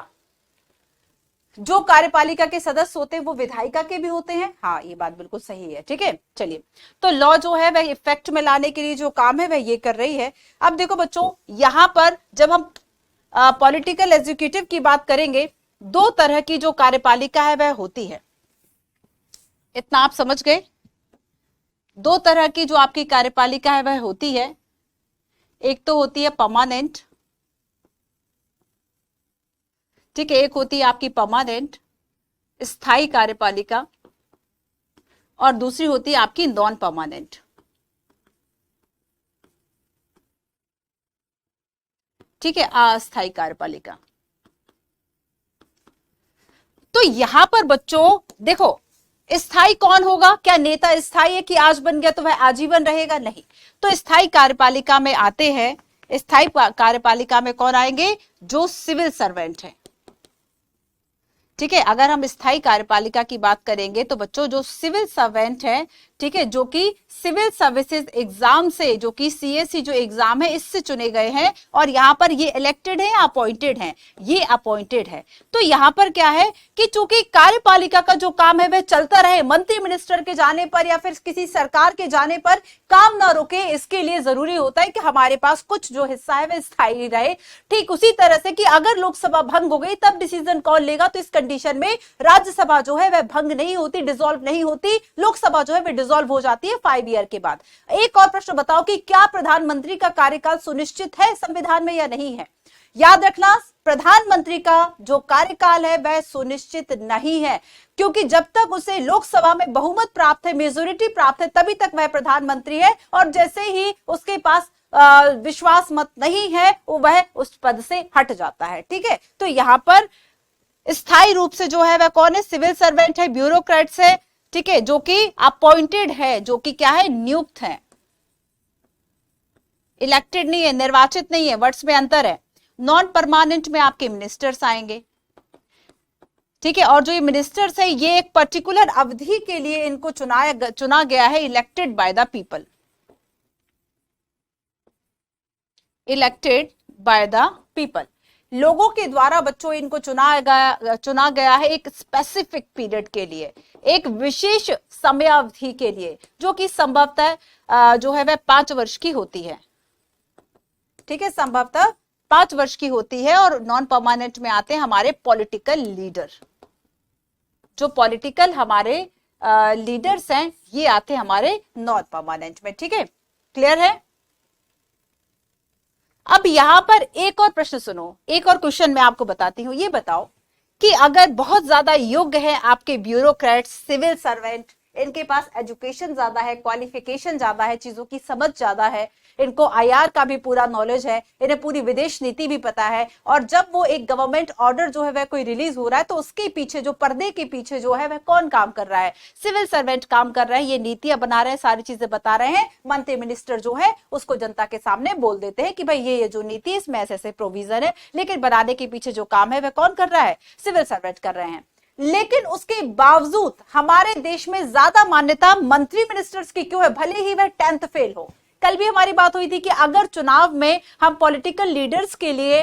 जो कार्यपालिका के सदस्य होते हैं वो विधायिका के भी होते हैं? हाँ, ये बात बिल्कुल सही है, ठीक है। चलिए, तो लॉ जो है वह इफेक्ट में लाने के लिए जो काम है वह ये कर रही है। अब देखो बच्चों, यहां पर जब हम पॉलिटिकल एग्जीक्यूटिव की बात करेंगे, दो तरह की जो कार्यपालिका है वह होती है, इतना आप समझ गए? दो तरह की जो आपकी कार्यपालिका है वह होती है, एक तो होती है परमानेंट, ठीक है, एक होती है आपकी परमानेंट स्थायी कार्यपालिका, और दूसरी होती है आपकी नॉन परमानेंट, ठीक है, अस्थायी कार्यपालिका। तो यहां पर बच्चों देखो, स्थायी कौन होगा? क्या नेता स्थायी है कि आज बन गया तो वह आजीवन रहेगा? नहीं। तो स्थायी कार्यपालिका में आते हैं, स्थायी कार्यपालिका में कौन आएंगे? जो सिविल सर्वेंट है। ठीक है, अगर हम स्थायी कार्यपालिका की बात करेंगे तो बच्चों जो सिविल सर्वेंट है, ठीक है, जो कि सिविल सर्विसेज एग्जाम से, जो कि सीएससी जो एग्जाम है इससे चुने गए हैं, और यहाँ पर ये इलेक्टेड है या अपॉइंटेड है? ये अपॉइंटेड है। तो यहाँ पर क्या है कि चूंकि कार्यपालिका का जो काम है वह चलता रहे, मंत्री मिनिस्टर के जाने पर या फिर किसी सरकार के जाने पर काम ना रुके, इसके लिए जरूरी होता है कि हमारे पास कुछ जो हिस्सा है वह स्थायी रहे। ठीक उसी तरह से कि अगर लोकसभा भंग हो गई तब डिसीजन कौन लेगा? तो इस कंडीशन में राज्यसभा जो है वह भंग नहीं होती, डिसॉल्व नहीं होती, लोकसभा जो है वह डिसॉल्व हो जाती है 5 ईयर के बाद। एक और प्रश्न बताओ कि क्या प्रधानमंत्री का कार्यकाल सुनिश्चित है संविधान में या नहीं है? याद रखना, प्रधानमंत्री का जो कार्यकाल है वह सुनिश्चित नहीं है, क्योंकि जब तक उसे लोकसभा में बहुमत प्राप्त है, मेजोरिटी प्राप्त है, तभी तक वह प्रधानमंत्री है, और जैसे ही उसके पास विश्वास मत नहीं है वह उस पद से हट जाता है। ठीक है, तो यहां पर स्थायी रूप से जो है वह कौन है? सिविल सर्वेंट है, ब्यूरोक्रेट्स है, ठीक है, जो कि अपॉइंटेड है, जो कि क्या है? नियुक्त है, इलेक्टेड नहीं है, निर्वाचित नहीं है, वर्ड्स में अंतर है। नॉन परमानेंट में आपके मिनिस्टर्स आएंगे। ठीक है, और जो ये मिनिस्टर्स है ये एक पर्टिकुलर अवधि के लिए इनको चुना गया है, elected by the people, elected by the people, लोगों के द्वारा बच्चों इनको चुना गया है एक स्पेसिफिक पीरियड के लिए, एक विशेष समयावधि के लिए, जो कि संभवतः जो है वह 5 वर्ष की होती है। ठीक है, संभवतः 5 वर्ष की होती है। और नॉन परमानेंट में आते हैं हमारे पॉलिटिकल लीडर, जो पॉलिटिकल हमारे लीडर्स हैं ये आते हैं हमारे नॉन परमानेंट में। ठीक है, क्लियर है? अब यहां पर एक और प्रश्न सुनो, एक और क्वेश्चन मैं आपको बताती हूं। ये बताओ कि अगर बहुत ज्यादा योग्य है आपके ब्यूरोक्रेट्स, सिविल सर्वेंट, इनके पास एजुकेशन ज्यादा है, क्वालिफिकेशन ज्यादा है, चीजों की समझ ज्यादा है, इनको आईआर का भी पूरा नॉलेज है, इन्हें पूरी विदेश नीति भी पता है, और जब वो एक गवर्नमेंट ऑर्डर जो है वह कोई रिलीज हो रहा है तो उसके पीछे, जो पर्दे के पीछे जो है वह कौन काम कर रहा है? सिविल सर्वेंट काम कर रहा है, ये नीतियां बना रहे हैं, सारी चीजें बता रहे हैं, मंत्री मिनिस्टर जो है उसको जनता के सामने बोल देते हैं कि भाई ये जो नीति इसमें ऐसे ऐसे प्रोविजन है, लेकिन बनाने के पीछे जो काम है वह कौन कर रहा है? सिविल सर्वेंट कर रहे हैं। लेकिन उसके बावजूद हमारे देश में ज्यादा मान्यता मंत्री मिनिस्टर्स की क्यों है, भले ही वह 10th फेल हो? कल भी हमारी बात हुई थी कि अगर चुनाव में हम पॉलिटिकल लीडर्स के लिए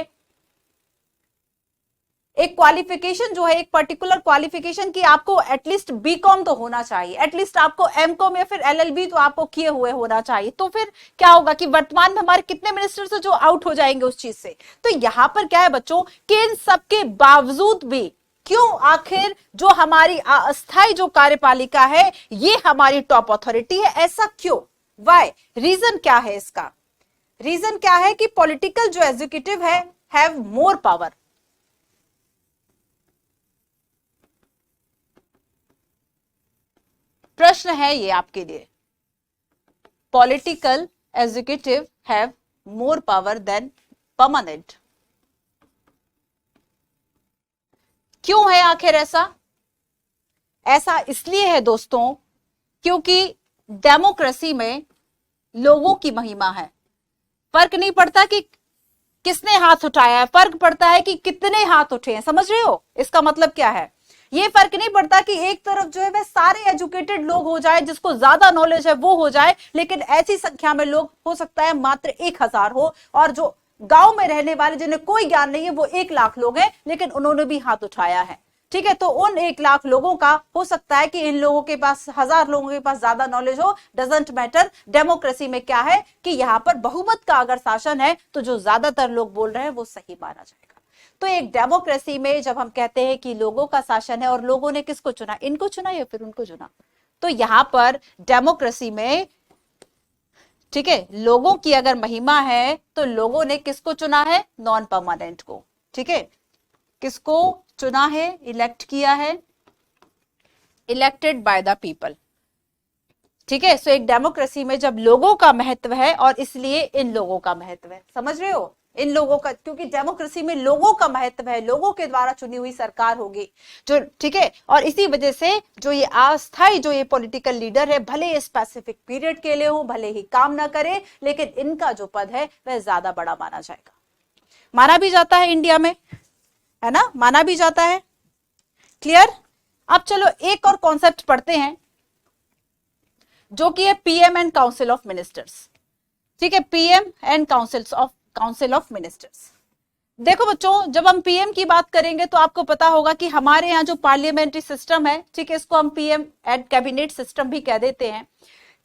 एक क्वालिफिकेशन जो है, एक पर्टिकुलर क्वालिफिकेशन की आपको एटलीस्ट बीकॉम तो होना चाहिए, एटलीस्ट आपको एमकॉम या फिर एलएलबी तो आपको किए हुए होना चाहिए, तो फिर क्या होगा कि वर्तमान में हमारे कितने मिनिस्टर्स हैं जो आउट हो जाएंगे उस चीज से? तो यहां पर क्या है बच्चों कि इन सबके बावजूद भी क्यों आखिर जो हमारी अस्थायी जो कार्यपालिका है ये हमारी टॉप अथॉरिटी है? ऐसा क्यों? वाई? रीजन क्या है इसका? रीजन क्या है कि पॉलिटिकल जो एग्जीक्यूटिव है हैव मोर पावर। प्रश्न है ये आपके लिए, political executive have more power than permanent. क्यों है आखिर ऐसा? ऐसा इसलिए है दोस्तों क्योंकि डेमोक्रेसी में लोगों की महिमा है। फर्क नहीं पड़ता कि किसने हाथ उठाया है, फर्क पड़ता है कि कितने हाथ उठे हैं। समझ रहे हो इसका मतलब क्या है? ये फर्क नहीं पड़ता कि एक तरफ जो है वह सारे एजुकेटेड लोग हो जाए, जिसको ज्यादा नॉलेज है वो हो जाए, लेकिन ऐसी संख्या में लोग हो सकता है मात्र 1000 हो, और जो गांव में रहने वाले जिन्हें कोई ज्ञान नहीं है वो 1 लाख लोग हैं, लेकिन उन्होंने भी हाथ उठाया है। ठीक है, तो उन 1 लाख लोगों का हो सकता है कि इन लोगों के पास 1000 लोगों के पास ज्यादा नॉलेज हो, डजंट मैटर। डेमोक्रेसी में क्या है कि यहां पर बहुमत का अगर शासन है तो जो ज्यादातर लोग बोल रहे हैं वो सही माना जाएगा। तो एक डेमोक्रेसी में जब हम कहते हैं कि लोगों का शासन है और लोगों ने किसको चुना, इनको चुना या फिर उनको चुना, तो यहां पर डेमोक्रेसी में ठीक है लोगों की अगर महिमा है तो लोगों ने किसको चुना है? नॉन परमानेंट को। ठीक है, किसको चुना है? इलेक्ट किया है, इलेक्टेड बाय द पीपल। ठीक है, सो एक डेमोक्रेसी में जब लोगों का महत्व है और इसलिए इन लोगों का महत्व है। समझ रहे हो? इन लोगों का, क्योंकि डेमोक्रेसी में लोगों का महत्व है, लोगों के द्वारा चुनी हुई सरकार होगी जो, ठीक है। और इसी वजह से जो ये अस्थायी जो ये पॉलिटिकल लीडर है, भले स्पेसिफिक पीरियड के लिए हो, भले ही काम ना करे, लेकिन इनका जो पद है वह ज्यादा बड़ा माना जाएगा। माना भी जाता है इंडिया में, है ना, माना भी जाता है। क्लियर। अब चलो एक और कॉन्सेप्ट पढ़ते हैं जो कि है PM and council of ministers. ठीक है, PM and council of ministers. देखो बच्चों, जब हम पीएम की बात करेंगे तो आपको पता होगा कि हमारे यहाँ जो पार्लियामेंट्री सिस्टम है, ठीक है, इसको हम पीएम एंड कैबिनेट सिस्टम भी कह देते हैं।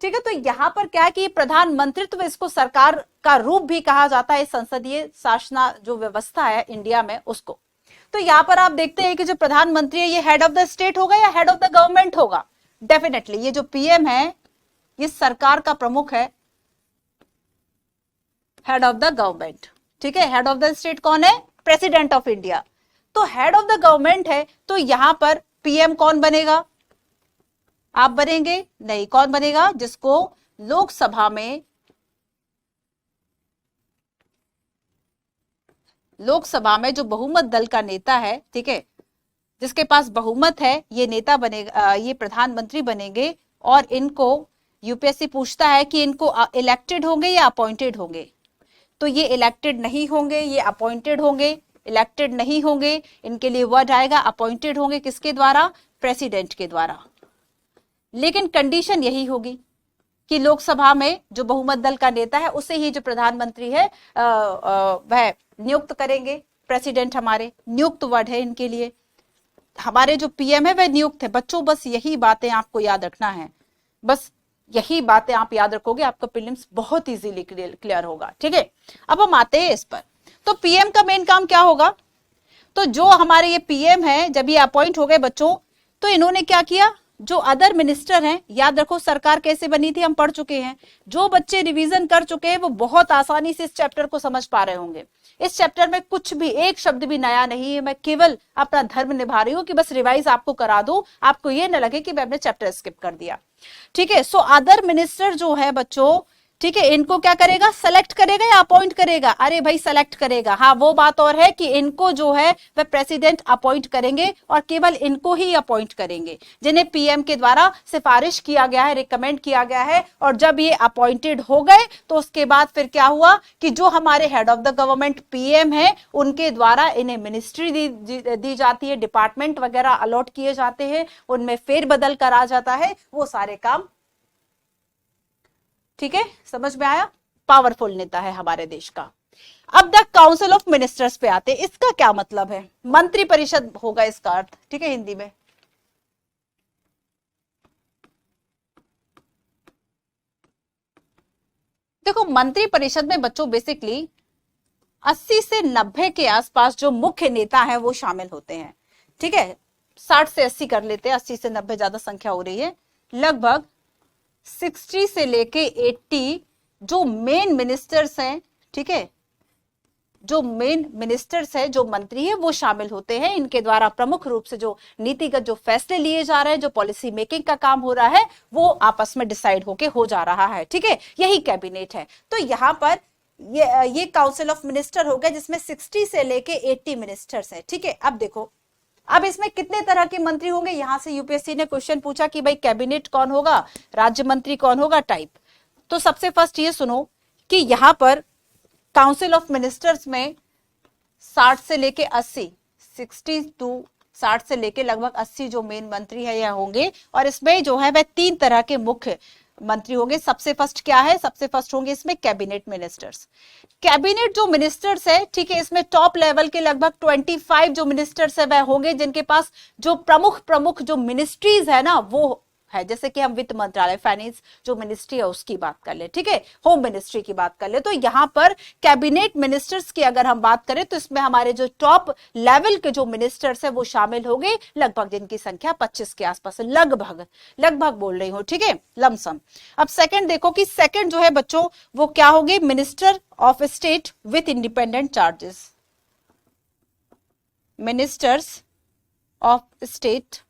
ठीक है, तो यहां पर क्या है कि प्रधानमंत्रित्व, इसको सरकार का रूप भी कहा जाता है, संसदीय शासना जो व्यवस्था है इंडिया में उसको। तो यहां पर आप देखते हैं कि जो प्रधानमंत्री है ये हेड ऑफ द स्टेट होगा या हेड ऑफ द गवर्नमेंट होगा? डेफिनेटली ये जो पीएम है ये सरकार का प्रमुख है, हेड ऑफ द गवर्नमेंट। ठीक है, हेड ऑफ द स्टेट कौन है? President of India. तो हेड ऑफ द गवर्नमेंट है, तो यहां पर पीएम कौन बनेगा? आप बनेंगे? नहीं, कौन बनेगा? जिसको लोकसभा में, लोकसभा में जो बहुमत दल का नेता है, ठीक है, जिसके पास बहुमत है, ये नेता बनेगा, ये प्रधानमंत्री बनेंगे। और इनको यूपीएससी पूछता है कि इनको इलेक्टेड होंगे या अपॉइंटेड होंगे, तो ये इलेक्टेड नहीं होंगे, ये अपॉइंटेड होंगे। इलेक्टेड नहीं होंगे, इनके लिए वर्ड आएगा अपॉइंटेड होंगे, किसके द्वारा? प्रेसिडेंट के द्वारा। लेकिन कंडीशन यही होगी कि लोकसभा में जो बहुमत दल का नेता है उसे ही जो प्रधानमंत्री है वह नियुक्त करेंगे। प्रेसिडेंट हमारे नियुक्त वर्ड है इनके लिए, हमारे जो पीएम है वह नियुक्त है। बच्चों बस यही बातें आपको याद रखना है, बस यही बातें आप याद रखोगे, आपका प्रीलिम्स बहुत इजीली क्लियर होगा। ठीक है, अब हम आते हैं इस पर। तो पीएम का मेन काम क्या होगा? तो जो हमारे ये पीएम है, जब ये अपॉइंट हो गए बच्चों, तो इन्होंने क्या किया? जो अदर मिनिस्टर हैं, याद रखो सरकार कैसे बनी थी हम पढ़ चुके हैं। जो बच्चे रिवीजन कर चुके हैं वो बहुत आसानी से इस चैप्टर को समझ पा रहे होंगे। इस चैप्टर में कुछ भी एक शब्द भी नया नहीं है, मैं केवल अपना धर्म निभा रही हूं कि बस रिवाइज आपको करा दूं, आपको ये न लगे कि मैंने चैप्टर स्किप कर दिया। ठीक है, सो अदर मिनिस्टर जो है बच्चों, ठीक है, इनको क्या करेगा? सेलेक्ट करेगा या अपॉइंट करेगा? अरे भाई सेलेक्ट करेगा। हाँ, वो बात और है कि इनको जो है वह प्रेसिडेंट अपॉइंट करेंगे और केवल इनको ही अपॉइंट करेंगे जिन्हें पीएम के द्वारा सिफारिश किया गया है, रिकमेंड किया गया है। और जब ये अपॉइंटेड हो गए तो उसके बाद फिर क्या हुआ कि जो हमारे head of the government PM है उनके द्वारा इन्हें मिनिस्ट्री दी जाती है, डिपार्टमेंट वगैरह अलॉट किए जाते हैं, उनमें फेरबदल करा जाता है, वो सारे काम। ठीक है, समझ में आया? पावरफुल नेता है हमारे देश का। अब द काउंसिल ऑफ मिनिस्टर्स पे आते हैं। इसका क्या मतलब है? मंत्री परिषद होगा इसका अर्थ, ठीक है, हिंदी में। देखो, मंत्री परिषद में बच्चों बेसिकली 80 से 90 के आसपास जो मुख्य नेता हैं वो शामिल होते हैं। ठीक है, 60 से 80 कर लेते हैं, 80 से 90 ज्यादा संख्या हो रही है। लगभग 60 से लेके 80 जो मेन मिनिस्टर्स हैं, ठीक है, जो मेन मिनिस्टर्स है, जो मंत्री है, वो शामिल होते हैं। इनके द्वारा प्रमुख रूप से जो नीतिगत जो फैसले लिए जा रहे हैं, जो पॉलिसी मेकिंग का काम हो रहा है, वो आपस में डिसाइड होके हो जा रहा है। ठीक है, यही कैबिनेट है। तो यहां पर ये काउंसिल ऑफ मिनिस्टर हो गया जिसमें 60 से लेके 80 मिनिस्टर्स है। ठीक है, अब देखो, अब इसमें कितने तरह के मंत्री होंगे? यहां से यूपीएससी ने क्वेश्चन पूछा कि भाई कैबिनेट कौन होगा, राज्य मंत्री कौन होगा, टाइप। तो सबसे फर्स्ट ये सुनो कि यहां पर काउंसिल ऑफ मिनिस्टर्स में 60 से लेके 80, 60 टू 60 से लेके लगभग 80 जो मेन मंत्री है यह होंगे। और इसमें जो है वह 3 तरह के मुख्य मंत्री होंगे। सबसे फर्स्ट क्या है? सबसे फर्स्ट होंगे इसमें कैबिनेट मिनिस्टर्स। कैबिनेट जो मिनिस्टर्स है, ठीक है, इसमें टॉप लेवल के लगभग 25 जो मिनिस्टर्स है वह होंगे जिनके पास जो प्रमुख जो मिनिस्ट्रीज है ना वो है। जैसे कि हम वित्त मंत्रालय, फाइनेंस जो मिनिस्ट्री है उसकी बात कर ले, ठीक है, होम मिनिस्ट्री की बात कर ले, तो यहां पर कैबिनेट मिनिस्टर्स की अगर हम बात करें तो इसमें हमारे जो टॉप लेवल के जो मिनिस्टर्स है वो शामिल हो गए, लगभग जिनकी संख्या 25 के आसपास है। लगभग बोल रही हूं, ठीक है, लमसम। अब सेकंड देखो कि सेकंड जो है बच्चों वो क्या होंगे? Minister of state with independent charges. Ministers of state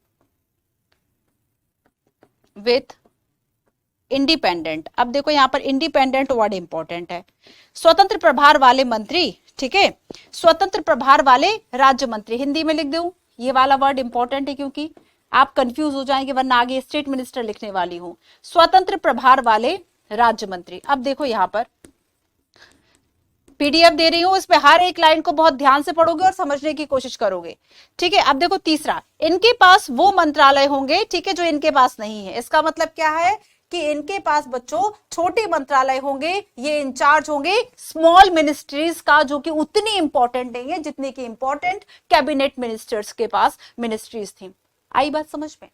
with independent. अब देखो यहाँ पर इंडिपेंडेंट वर्ड इंपॉर्टेंट है। स्वतंत्र प्रभार वाले मंत्री, ठीक है, स्वतंत्र प्रभार वाले राज्य मंत्री, हिंदी में लिख दूं, ये वाला वर्ड इंपॉर्टेंट है क्योंकि आप कंफ्यूज हो जाएंगे, वरना आगे स्टेट मिनिस्टर लिखने वाली हूं। स्वतंत्र प्रभार वाले राज्य मंत्री। अब देखो यहां पर पीडीएफ दे रही हूं, इस पे हर एक लाइन को बहुत ध्यान से पढ़ोगे और समझने की कोशिश करोगे, ठीक है। अब देखो तीसरा, इनके पास वो मंत्रालय होंगे, ठीक है, जो इनके पास नहीं है। इसका मतलब क्या है कि इनके पास बच्चों छोटे मंत्रालय होंगे, ये इंचार्ज होंगे स्मॉल मिनिस्ट्रीज का, जो कि उतनी इंपॉर्टेंट नहीं है जितनी की इंपॉर्टेंट कैबिनेट मिनिस्टर्स के पास मिनिस्ट्रीज थी। आई बात समझ में?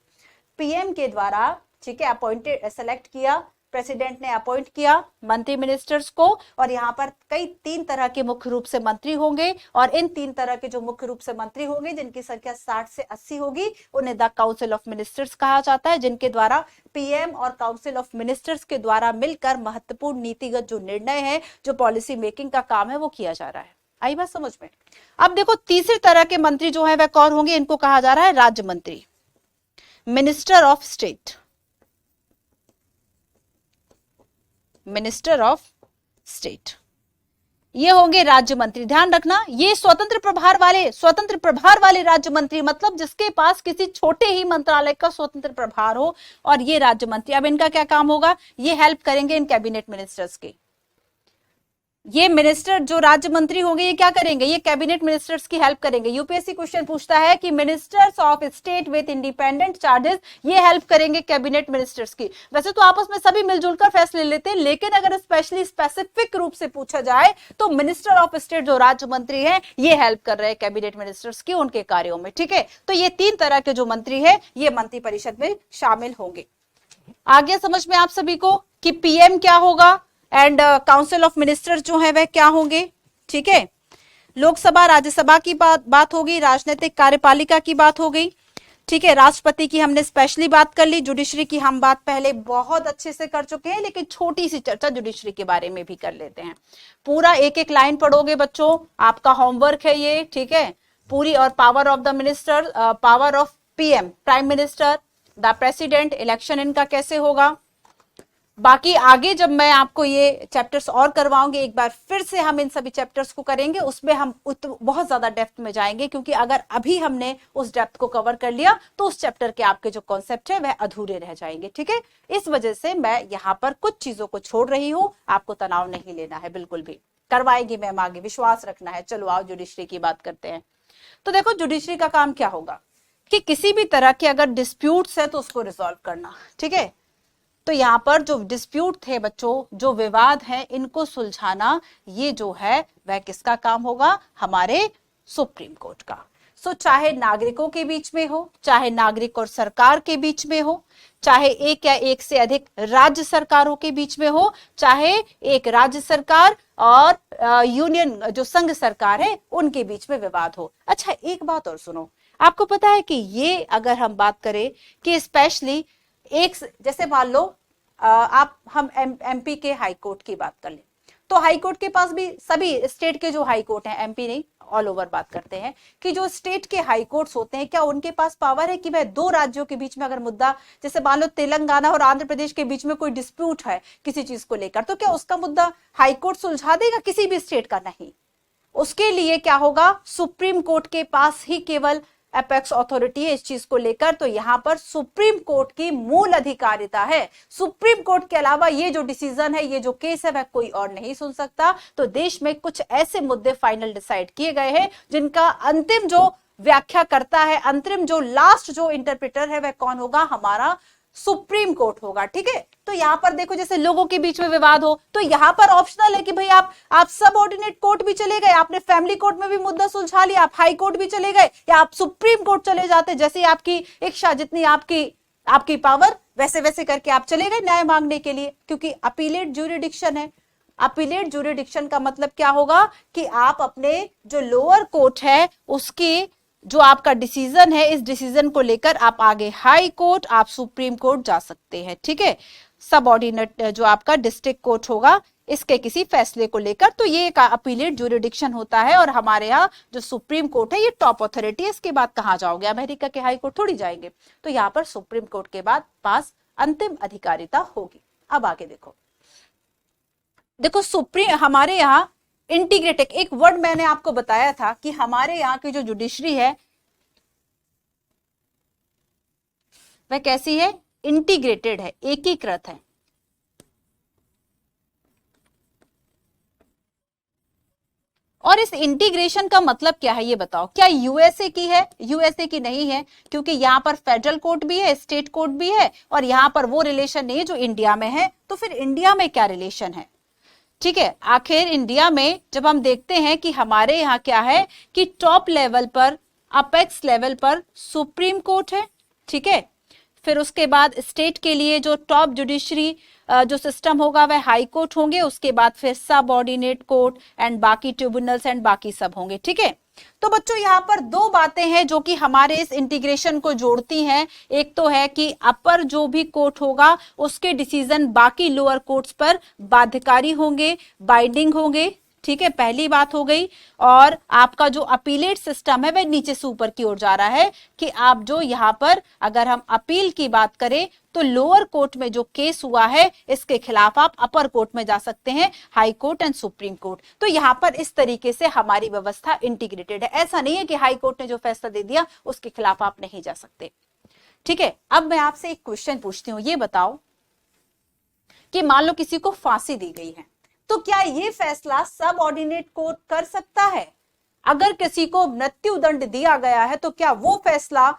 पीएम के द्वारा, ठीक है, अपॉइंटेड, सेलेक्ट किया, प्रेसिडेंट ने अपॉइंट किया मंत्री मिनिस्टर्स को, और यहाँ पर कई 3 तरह के मुख्य रूप से मंत्री होंगे, और इन 3 तरह के जो मुख्य रूप से मंत्री होंगे, जिनकी संख्या 60 से 80 होगी, उन्हें द काउंसिल ऑफ मिनिस्टर्स कहा जाता है, जिनके द्वारा पीएम और काउंसिल ऑफ मिनिस्टर्स के द्वारा मिलकर महत्वपूर्ण नीतिगत जो निर्णय है, जो पॉलिसी मेकिंग का काम है, वो किया जा रहा है। आई बात समझ में? अब देखो तीसरे तरह के मंत्री जो है वह कौन होंगे, इनको कहा जा रहा है राज्य मंत्री, minister of state, minister of state, ये होंगे राज्य मंत्री। ध्यान रखना, ये स्वतंत्र प्रभार वाले राज्य मंत्री, मतलब जिसके पास किसी छोटे ही मंत्रालय का स्वतंत्र प्रभार हो, और ये राज्य मंत्री। अब इनका क्या काम होगा, ये हेल्प करेंगे इन कैबिनेट मिनिस्टर्स के। ये मिनिस्टर जो राज्य मंत्री होंगे, ये क्या करेंगे, ये कैबिनेट मिनिस्टर्स की हेल्प करेंगे। यूपीएससी क्वेश्चन पूछता है कि ministers of state with independent charges, ये हेल्प करेंगे कैबिनेट मिनिस्टर्स की। वैसे तो आपस में सभी मिलजुल कर फैसले लेते हैं, लेकिन अगर स्पेशली स्पेसिफिक रूप से पूछा जाए तो मिनिस्टर ऑफ स्टेट जो राज्य मंत्री है, ये हेल्प कर रहे हैं कैबिनेट मिनिस्टर्स की उनके कार्यों में, ठीक है। तो ये 3 तरह के जो मंत्री है, ये मंत्री परिषद में शामिल होंगे। आगे समझ में आप सभी को कि पीएम क्या होगा एंड काउंसिल ऑफ मिनिस्टर्स जो है वह क्या होंगे, ठीक है। लोकसभा राज्यसभा की बात होगी, राजनीतिक कार्यपालिका की बात हो गई, ठीक है। राष्ट्रपति की हमने स्पेशली बात कर ली, जुडिशरी की हम बात पहले बहुत अच्छे से कर चुके हैं, लेकिन छोटी सी चर्चा जुडिशरी के बारे में भी कर लेते हैं। पूरा एक एक लाइन पढ़ोगे बच्चों, आपका होमवर्क है ये, ठीक है, पूरी। और power of the minister, power of PM, prime minister, the president, election इनका कैसे होगा। बाकी आगे जब मैं आपको ये चैप्टर्स और करवाऊंगी, एक बार फिर से हम इन सभी चैप्टर्स को करेंगे, उसमें हम बहुत ज्यादा डेप्थ में जाएंगे, क्योंकि अगर अभी हमने उस डेप्थ को कवर कर लिया तो उस चैप्टर के आपके जो कॉन्सेप्ट है वह अधूरे रह जाएंगे, ठीक है। इस वजह से मैं यहाँ पर कुछ चीजों को छोड़ रही हूँ, आपको तनाव नहीं लेना है, बिल्कुल भी करवाएंगी मैम, आगे विश्वास रखना है। चलो आओ जुडिशरी की बात करते हैं। तो देखो जुडिशरी का काम क्या होगा कि किसी भी तरह के अगर डिस्प्यूट्स है तो उसको रिजॉल्व करना, ठीक है। तो यहाँ पर जो डिस्प्यूट थे बच्चों, जो विवाद है, इनको सुलझाना, ये जो है वह किसका काम होगा, हमारे सुप्रीम कोर्ट का। सो चाहे नागरिकों के बीच में हो, चाहे नागरिक और सरकार के बीच में हो, चाहे एक या एक से अधिक राज्य सरकारों के बीच में हो, चाहे एक राज्य सरकार और यूनियन जो संघ सरकार है उनके बीच में विवाद हो। अच्छा एक बात और सुनो, आपको पता है कि ये अगर हम बात करें कि स्पेशली एक, जैसे मान लो हम एमपी के हाई कोर्ट की बात कर लें, तो हाई कोर्ट के पास भी सभी स्टेट के जो हाई कोर्ट हैं, एमपी नहीं ऑल ओवर बात करते हैं, कि जो स्टेट के हाई कोर्ट्स होते हैं, क्या उनके पास पावर है कि वह 2 राज्यों के बीच में अगर मुद्दा, जैसे मान लो तेलंगाना और आंध्र प्रदेश के बीच में कोई डिस्प्यूट है किसी चीज को लेकर, तो क्या उसका मुद्दा हाई कोर्ट सुलझा देगा किसी भी स्टेट का? नहीं। उसके लिए क्या होगा, सुप्रीम कोर्ट के पास ही केवल एपेक्स अथॉरिटी है इस चीज को लेकर। तो यहां पर सुप्रीम कोर्ट की मूल अधिकारिता है। सुप्रीम कोर्ट के अलावा ये जो डिसीजन है, ये जो केस है, वह कोई और नहीं सुन सकता। तो देश में कुछ ऐसे मुद्दे फाइनल डिसाइड किए गए हैं जिनका अंतिम जो व्याख्या करता है, अंतरिम जो लास्ट जो इंटरप्रेटर है, वह कौन होगा, हमारा सुप्रीम कोर्ट होगा, ठीक है। तो यहाँ पर देखो, जैसे लोगों के बीच में विवाद हो तो यहाँ पर ऑप्शनल है कि भाई आप सब ऑर्डिनेट कोर्ट भी चले गए, आपने फैमिली कोर्ट में भी मुद्दा सुलझा लिया, आप हाई कोर्ट भी चले गए, या आप सुप्रीम कोर्ट चले जाते, जैसे आपकी इच्छा, जितनी आपकी पावर, वैसे वैसे करके आप चले गए न्याय मांगने के लिए, क्योंकि अपीलेट ज्यूरिडिक्शन है। अपीलेट ज्यूरिडिक्शन का मतलब क्या होगा कि आप अपने जो लोअर कोर्ट है उसकी जो आपका डिसीजन है, इस डिसीजन को लेकर आप आगे हाई कोर्ट, आप सुप्रीम कोर्ट जा सकते हैं, ठीक है। सब ऑर्डिनेट जो आपका डिस्ट्रिक्ट कोर्ट होगा, इसके किसी फैसले को लेकर, तो ये एक अपीलेट ज्यूरिडिक्शन होता है। और हमारे यहाँ जो सुप्रीम कोर्ट है, ये टॉप अथॉरिटी है। इसके बाद कहाँ जाओगे, अमेरिका के हाई कोर्ट थोड़ी जाएंगे। तो यहाँ पर सुप्रीम कोर्ट के बाद पास अंतिम अधिकारिता होगी। अब आगे देखो सुप्रीम हमारे यहाँ इंटीग्रेटेड, एक वर्ड मैंने आपको बताया था कि हमारे यहाँ की जो जुडिशरी है वह कैसी है, इंटीग्रेटेड है, एकीकृत है। और इस इंटीग्रेशन का मतलब क्या है ये बताओ, क्या यूएसए की है, यूएसए की नहीं है, क्योंकि यहां पर फेडरल कोर्ट भी है, स्टेट कोर्ट भी है, और यहां पर वो रिलेशन नहीं है जो इंडिया में है। तो फिर इंडिया में क्या रिलेशन है, ठीक है। आखिर इंडिया में जब हम देखते हैं कि हमारे यहाँ क्या है कि टॉप लेवल पर, अपेक्स लेवल पर सुप्रीम कोर्ट है, ठीक है। फिर उसके बाद स्टेट के लिए जो टॉप जुडिशरी जो सिस्टम होगा वह हाई कोर्ट होंगे, उसके बाद फिर सब ऑर्डिनेट कोर्ट एंड बाकी ट्रिब्यूनल्स एंड बाकी सब होंगे, ठीक है। तो बच्चों यहाँ पर दो बातें हैं जो कि हमारे इस इंटीग्रेशन को जोड़ती हैं। एक तो है कि अपर जो भी कोर्ट होगा उसके डिसीजन बाकी लोअर कोर्ट्स पर बाध्यकारी होंगे, बाइंडिंग होंगे, ठीक है, पहली बात हो गई। और आपका जो अपीलेट सिस्टम है वह नीचे से ऊपर की ओर जा रहा है कि आप जो यहाँ पर अगर हम अपील की बात करें तो लोअर कोर्ट में जो केस हुआ है इसके खिलाफ आप अपर कोर्ट में जा सकते हैं, high court and supreme court. तो यहाँ पर इस तरीके से हमारी व्यवस्था इंटीग्रेटेड है। ऐसा नहीं है कि हाई कोर्ट ने जो फैसला दे दिया उसके खिलाफ आप नहीं जा सकते, ठीक है। अब मैं आपसे एक क्वेश्चन पूछती हूँ, ये बताओ कि मान लो किसी को फांसी दी गई है, तो क्या ये फैसला सब ऑर्डिनेट कोर्ट कर सकता है? अगर किसी को मृत्यु दंड दिया गया है तो क्या वो फैसला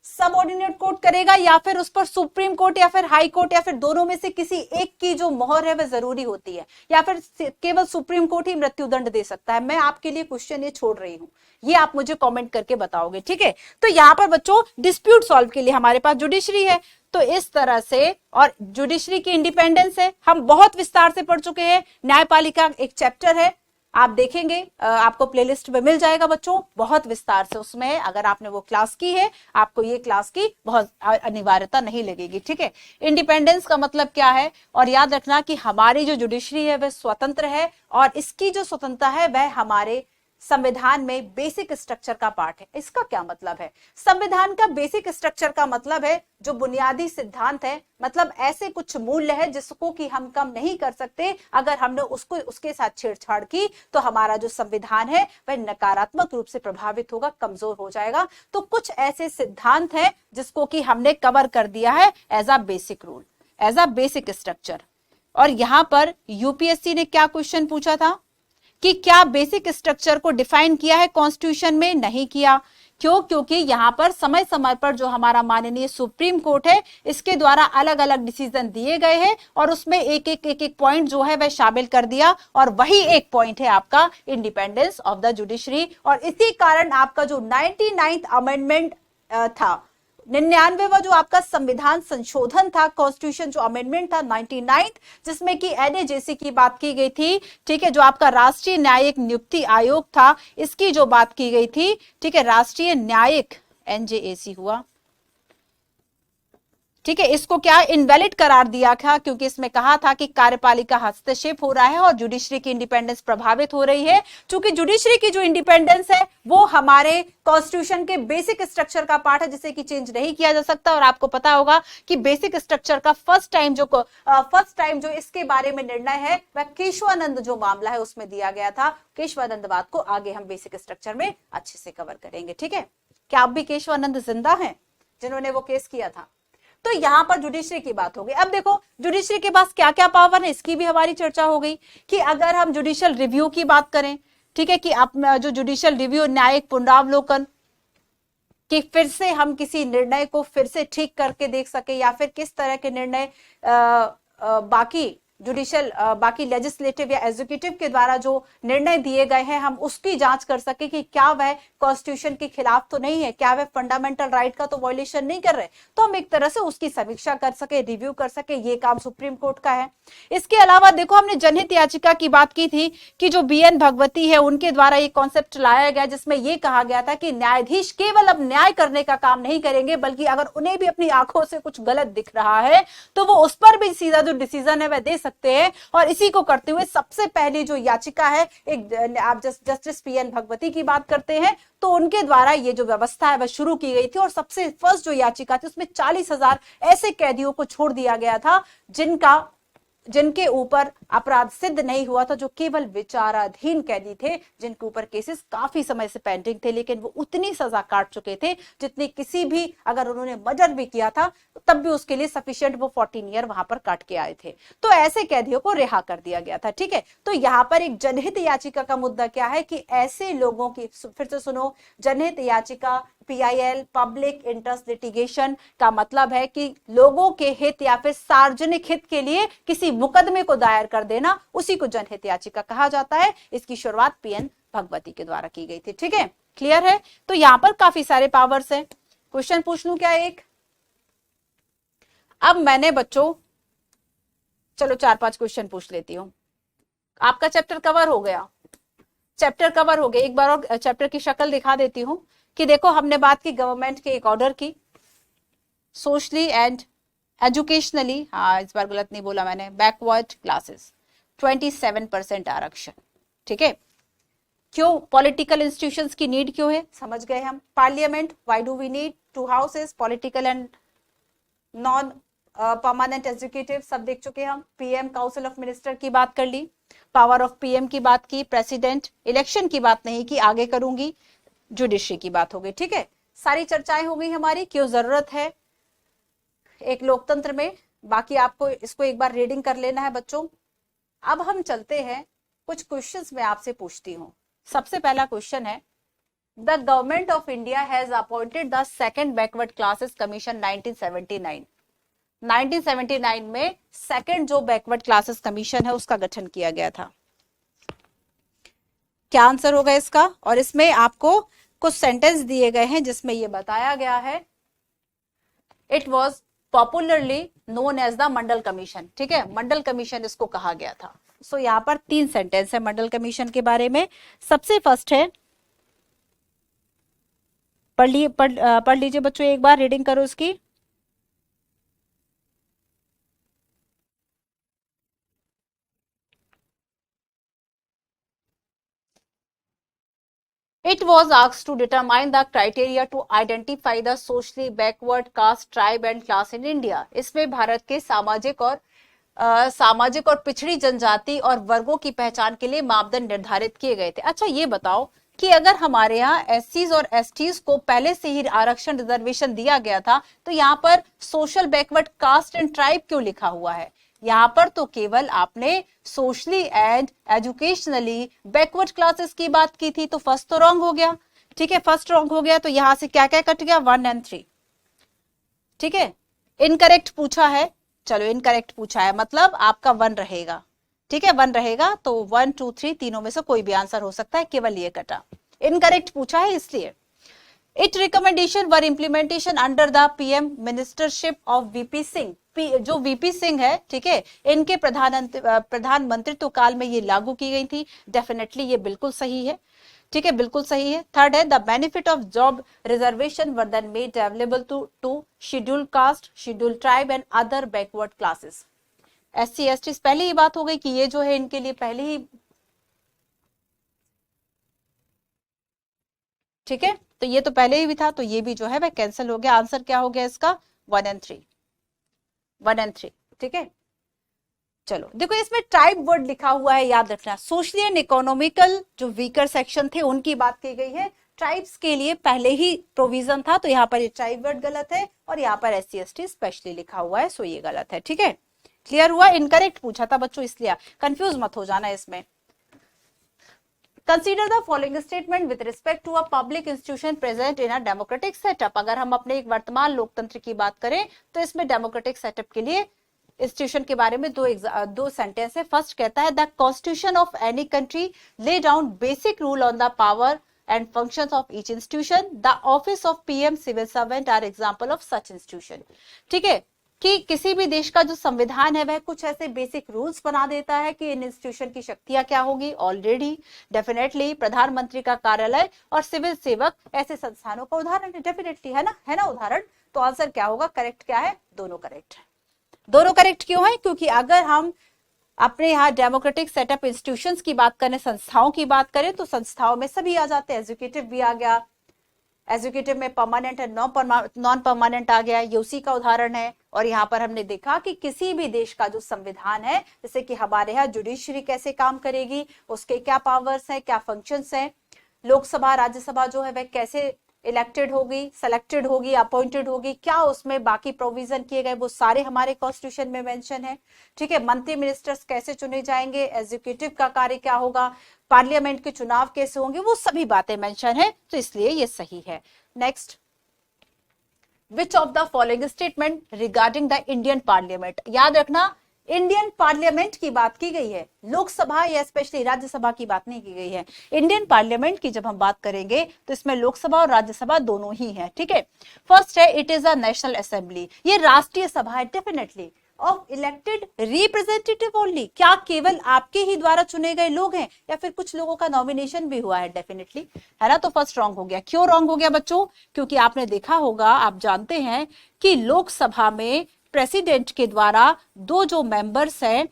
सब ऑर्डिनेट कोर्ट करेगा, या फिर उस पर सुप्रीम कोर्ट या फिर हाई कोर्ट या फिर दोनों में से किसी एक की जो मोहर है वह जरूरी होती है, या फिर केवल सुप्रीम कोर्ट ही मृत्यु दंड दे सकता है? मैं आपके लिए क्वेश्चन ये छोड़ रही हूं, ये आप मुझे कमेंट करके बताओगे, ठीक है। तो यहाँ पर बच्चों डिस्प्यूट सॉल्व के लिए हमारे पास जुडिशरी है। तो इस तरह से, और जुडिशरी की इंडिपेंडेंस है, हम बहुत विस्तार से पढ़ चुके हैं। न्यायपालिका एक चैप्टर है, आप देखेंगे आपको प्लेलिस्ट में मिल जाएगा बच्चों, बहुत विस्तार से उसमें है। अगर आपने वो क्लास की है आपको ये क्लास की बहुत अनिवार्यता नहीं लगेगी, ठीक है। इंडिपेंडेंस का मतलब क्या है, और याद रखना कि हमारी जो जुडिशरी है वह स्वतंत्र है, और इसकी जो स्वतंत्रता है वह हमारे संविधान में बेसिक स्ट्रक्चर का पार्ट है। इसका क्या मतलब है, संविधान का बेसिक स्ट्रक्चर का मतलब है जो बुनियादी सिद्धांत है, मतलब ऐसे कुछ मूल्य है जिसको कि हम कम नहीं कर सकते। अगर हमने उसको उसके साथ छेड़छाड़ की तो हमारा जो संविधान है वह नकारात्मक रूप से प्रभावित होगा, कमजोर हो जाएगा। तो कुछ ऐसे सिद्धांत है जिसको कि हमने कवर कर दिया है as a basic rule, as a basic structure. और यहां पर यूपीएससी ने क्या क्वेश्चन पूछा था कि क्या बेसिक स्ट्रक्चर को डिफाइन किया है कॉन्स्टिट्यूशन में? नहीं किया। क्यों? क्योंकि यहां पर समय समय पर जो हमारा माननीय सुप्रीम कोर्ट है इसके द्वारा अलग अलग डिसीजन दिए गए हैं, और उसमें एक एक पॉइंट जो है वह शामिल कर दिया, और वही एक पॉइंट है आपका इंडिपेंडेंस ऑफ द जुडिशरी। और इसी कारण आपका जो 99th अमेंडमेंट था, 99वां जो आपका संविधान संशोधन था, कॉन्स्टिट्यूशन जो अमेंडमेंट था 99th, जिसमें कि एनएजेसी की बात की गई थी, ठीक है, जो आपका राष्ट्रीय न्यायिक नियुक्ति आयोग था इसकी जो बात की गई थी, ठीक है, राष्ट्रीय न्यायिक एनजेएसी हुआ, ठीक है, इसको क्या इनवैलिड करार दिया था, क्योंकि इसमें कहा था कि कार्यपालिका हस्तक्षेप हो रहा है और जुडिशरी की इंडिपेंडेंस प्रभावित हो रही है। चूंकि जुडिशरी की जो इंडिपेंडेंस है वो हमारे कॉन्स्टिट्यूशन के बेसिक स्ट्रक्चर का पार्ट है जिसे कि चेंज नहीं किया जा सकता। और आपको पता होगा कि बेसिक स्ट्रक्चर का फर्स्ट टाइम जो इसके बारे में निर्णय है वह केशवानंद जो मामला है उसमें दिया गया था। केशवानंदवाद को आगे हम बेसिक स्ट्रक्चर में अच्छे से कवर करेंगे, ठीक है। क्या आप भी केशवानंद जिंदा हैं जिन्होंने वो केस किया था? तो यहां पर जुडिशरी की बात हो गई। अब देखो जुडिशरी के पास क्या क्या पावर है इसकी भी हमारी चर्चा हो गई कि अगर हम जुडिशियल रिव्यू की बात करें, ठीक है, कि आप जो जुडिशियल रिव्यू न्यायिक पुनरावलोकन कि फिर से हम किसी निर्णय को फिर से ठीक करके देख सके, या फिर किस तरह के निर्णय बाकी जुडिशियल बाकी लेजिस्लेटिव या एग्जीक्यूटिव के द्वारा जो निर्णय दिए गए हैं हम उसकी जांच कर सके कि क्या वह कॉन्स्टिट्यूशन के खिलाफ तो नहीं है, क्या वह फंडामेंटल राइट का तो वायलेशन नहीं कर रहे, तो हम एक तरह से उसकी समीक्षा कर सके, रिव्यू कर सके। ये काम सुप्रीम कोर्ट का है। इसके अलावा देखो हमने जनहित याचिका की बात की थी कि जो बीएन भगवती है उनके द्वारा ये कॉन्सेप्ट लाया गया जिसमें यह कहा गया था कि न्यायाधीश केवल अब न्याय करने का काम नहीं करेंगे, बल्कि अगर उन्हें भी अपनी आंखों से कुछ गलत दिख रहा है तो वो उस पर भी सीधा जो डिसीजन है वह दे सकते हैं। और इसी को करते हुए सबसे पहली जो याचिका है, एक आप जस्टिस पीएन भगवती की बात करते हैं, तो उनके द्वारा ये जो व्यवस्था है वह शुरू की गई थी। और सबसे फर्स्ट जो याचिका थी उसमें 40,000 ऐसे कैदियों को छोड़ दिया गया था जिनका जिनके ऊपर अपराध सिद्ध नहीं हुआ था, जो केवल विचाराधीन कैदी थे, जिनके ऊपर केसेस काफी समय से पेंडिंग थे, लेकिन वो उतनी सजा काट चुके थे जितनी किसी भी, अगर उन्होंने मर्डर भी किया था तब भी उसके लिए सफिशिएंट वो 14 ईयर वहां पर काट के आए थे। तो ऐसे कैदियों को रिहा कर दिया गया था। ठीक है, तो यहां पर एक जनहित याचिका का मुद्दा क्या है कि ऐसे लोगों की, फिर से सुनो, जनहित याचिका PIL, पब्लिक इंटरेस्ट लिटिगेशन का मतलब है कि लोगों के हित या फिर सार्वजनिक हित के लिए किसी मुकदमे को दायर कर देना, उसी को जनहित याचिका कहा जाता है। इसकी शुरुआत PN भगवती के द्वारा की गई थी। ठीक है, क्लियर है? तो यहां पर काफी सारे पावर्स हैं। क्वेश्चन पूछ लूं क्या एक? अब मैंने बच्चों, चलो 4-5 क्वेश्चन पूछ लेती हूं। आपका चैप्टर कवर हो गया, चैप्टर कवर हो गया। एक बार और चैप्टर की शक्ल दिखा देती हूं कि देखो, हमने बात की गवर्नमेंट के एक ऑर्डर की, सोशली एंड एजुकेशनली, हाँ इस बार गलत नहीं बोला मैंने, बैकवर्ड क्लासेस 27% आरक्षण। ठीक है, क्यों? पॉलिटिकल इंस्टीट्यूशंस की नीड क्यों है, समझ गए हम। Parliament, why do we need 2 houses, political and non permanent executive, सब देख चुके हम। PM, काउंसिल ऑफ मिनिस्टर की बात कर ली, पावर ऑफ PM की बात की, प्रेसिडेंट इलेक्शन की बात नहीं की, आगे करूंगी, जुडिशरी की बात हो गई। ठीक है, सारी चर्चाएं हो गई हमारी, क्यों जरूरत है एक लोकतंत्र में। बाकी आपको इसको एक बार रीडिंग कर लेना है बच्चों। अब हम चलते हैं, कुछ क्वेश्चंस मैं आपसे पूछती हूँ। सबसे पहला क्वेश्चन है, the government of India has appointed the second backward classes commission 1979। 1979 में सेकंड जो बैकवर्ड क्लासेस कमीशन है उसका गठन किया गया था। क्या आंसर होगा इसका? और इसमें आपको कुछ सेंटेंस दिए गए हैं जिसमें यह बताया गया है, it was popularly known as the Mandal commission. ठीक है, मंडल कमीशन इसको कहा गया था। सो यहां पर 3 सेंटेंस है मंडल कमीशन के बारे में। सबसे फर्स्ट है, पढ़ लीजिए बच्चों, एक बार रीडिंग करो इसकी। It was asked to determine the criteria to identify the socially backward caste, tribe and class in India. इसमें भारत के सामाजिक और पिछड़ी जनजाति और वर्गों की पहचान के लिए मापदंड निर्धारित किए गए थे। अच्छा ये बताओ कि अगर हमारे यहाँ SCs और STs को पहले से ही आरक्षण रिजर्वेशन दिया गया था, तो यहाँ पर social backward caste and tribe क्यों लिखा हुआ है? यहाँ पर तो केवल आपने socially and educationally backward classes की बात की थी, तो फर्स्ट तो रॉन्ग हो गया। ठीक है, फर्स्ट रॉन्ग हो गया, तो यहां से क्या क्या कट गया? 1 और 3। ठीक है, इनकरेक्ट पूछा है, चलो इनकरेक्ट पूछा है मतलब आपका 1 रहेगा। ठीक है, 1 रहेगा, तो 1, 2, 3 तीनों में से कोई भी आंसर हो सकता है, केवल ये कटा। इनकरेक्ट पूछा है इसलिए। It recommendation were implementation under the PM ministership of VP Singh. जो VP सिंह है, ठीक है, इनके प्रधानमंत्रित्व काल में ये लागू की गई थी। डेफिनेटली ये बिल्कुल सही है। ठीक है, बिल्कुल सही है। थर्ड है, the benefit of job reservation were then made available to scheduled caste, scheduled tribe and other backward classes. SC ST पहले ही बात हो गई कि ये जो है इनके लिए पहले ही। ठीक है, तो ये तो पहले ही भी था, तो ये भी जो है वह कैंसिल हो गया। आंसर क्या हो गया इसका? 1 और 3, 1 और 3। ठीक है, चलो देखो इसमें ट्राइब वर्ड लिखा हुआ है, याद रखना। सोशली एंड इकोनॉमिकल जो वीकर सेक्शन थे उनकी बात की गई है। ट्राइब्स के लिए पहले ही प्रोविजन था, तो यहाँ पर ये ट्राइब वर्ड गलत है, और यहाँ पर SC ST स्पेशली लिखा हुआ है, सो ये गलत है। ठीक है, क्लियर हुआ? इनकरेक्ट पूछा था बच्चों, इसलिए कंफ्यूज मत हो जाना इसमें। Consider the following statement with respect to a public institution present in a democratic setup. अगर हम अपने एक वर्तमान लोकतंत्र की बात करें तो इसमें डेमोक्रेटिक सेटअप के लिए इंस्टीट्यूशन के बारे में दो सेंटेंस है। फर्स्ट कहता है, the constitution of any country lay down basic rule on the power and functions of each institution. The office of PM civil servant are example of such institution. ठीक है, कि किसी भी देश का जो संविधान है वह कुछ ऐसे बेसिक रूल्स बना देता है कि इन इंस्टीट्यूशन की शक्तियां क्या होगी। ऑलरेडी डेफिनेटली प्रधानमंत्री का कार्यालय और सिविल सेवक ऐसे संस्थानों का उदाहरण डेफिनेटली है ना उदाहरण। तो आंसर क्या होगा? करेक्ट क्या है? दोनों करेक्ट है। दोनों करेक्ट क्यों है? क्योंकि अगर हम अपने यहाँ डेमोक्रेटिक सेटअप इंस्टीट्यूशंस की बात करें, संस्थाओं की बात करें, तो संस्थाओं में सभी आ जाते हैं। एग्जीक्यूटिव भी आ गया, एग्जीक्यूटिव में परमानेंट है, नॉन परमानेंट आ गया, ये उसी का उदाहरण है। और यहाँ पर हमने देखा कि किसी भी देश का जो संविधान है, जैसे कि हमारे यहाँ जुडिशरी कैसे काम करेगी, उसके क्या पावर्स हैं, क्या फंक्शंस हैं, लोकसभा राज्यसभा जो है वह कैसे इलेक्टेड होगी, सेलेक्टेड होगी, अपॉइंटेड होगी, क्या उसमें बाकी प्रोविजन किए गए, वो सारे हमारे कॉन्स्टिट्यूशन में मेंशन है। ठीक है, मंत्री मिनिस्टर्स कैसे चुने जाएंगे, एग्जीक्यूटिव का कार्य क्या होगा, पार्लियामेंट के चुनाव कैसे होंगे, वो सभी बातें मेंशन है, तो इसलिए ये सही है। Next, which of the following statement regarding the Indian parliament, याद रखना इंडियन पार्लियामेंट की बात की गई है, लोकसभा या स्पेशली राज्यसभा की बात नहीं की गई है। इंडियन पार्लियामेंट की जब हम बात करेंगे तो इसमें लोकसभा और राज्यसभा दोनों ही है। ठीक है, फर्स्ट है it is a national assembly, ये राष्ट्रीय सभा है definitely, of elected representative only, क्या केवल आपके ही द्वारा चुने गए लोग हैं या फिर कुछ लोगों का नॉमिनेशन भी हुआ है, डेफिनेटली है ना। तो फर्स्ट रॉन्ग हो गया। क्यों रॉन्ग हो गया बच्चों? क्योंकि आपने देखा होगा, आप जानते हैं कि लोकसभा में प्रेसिडेंट के द्वारा दो जो मेंबर्स हैं,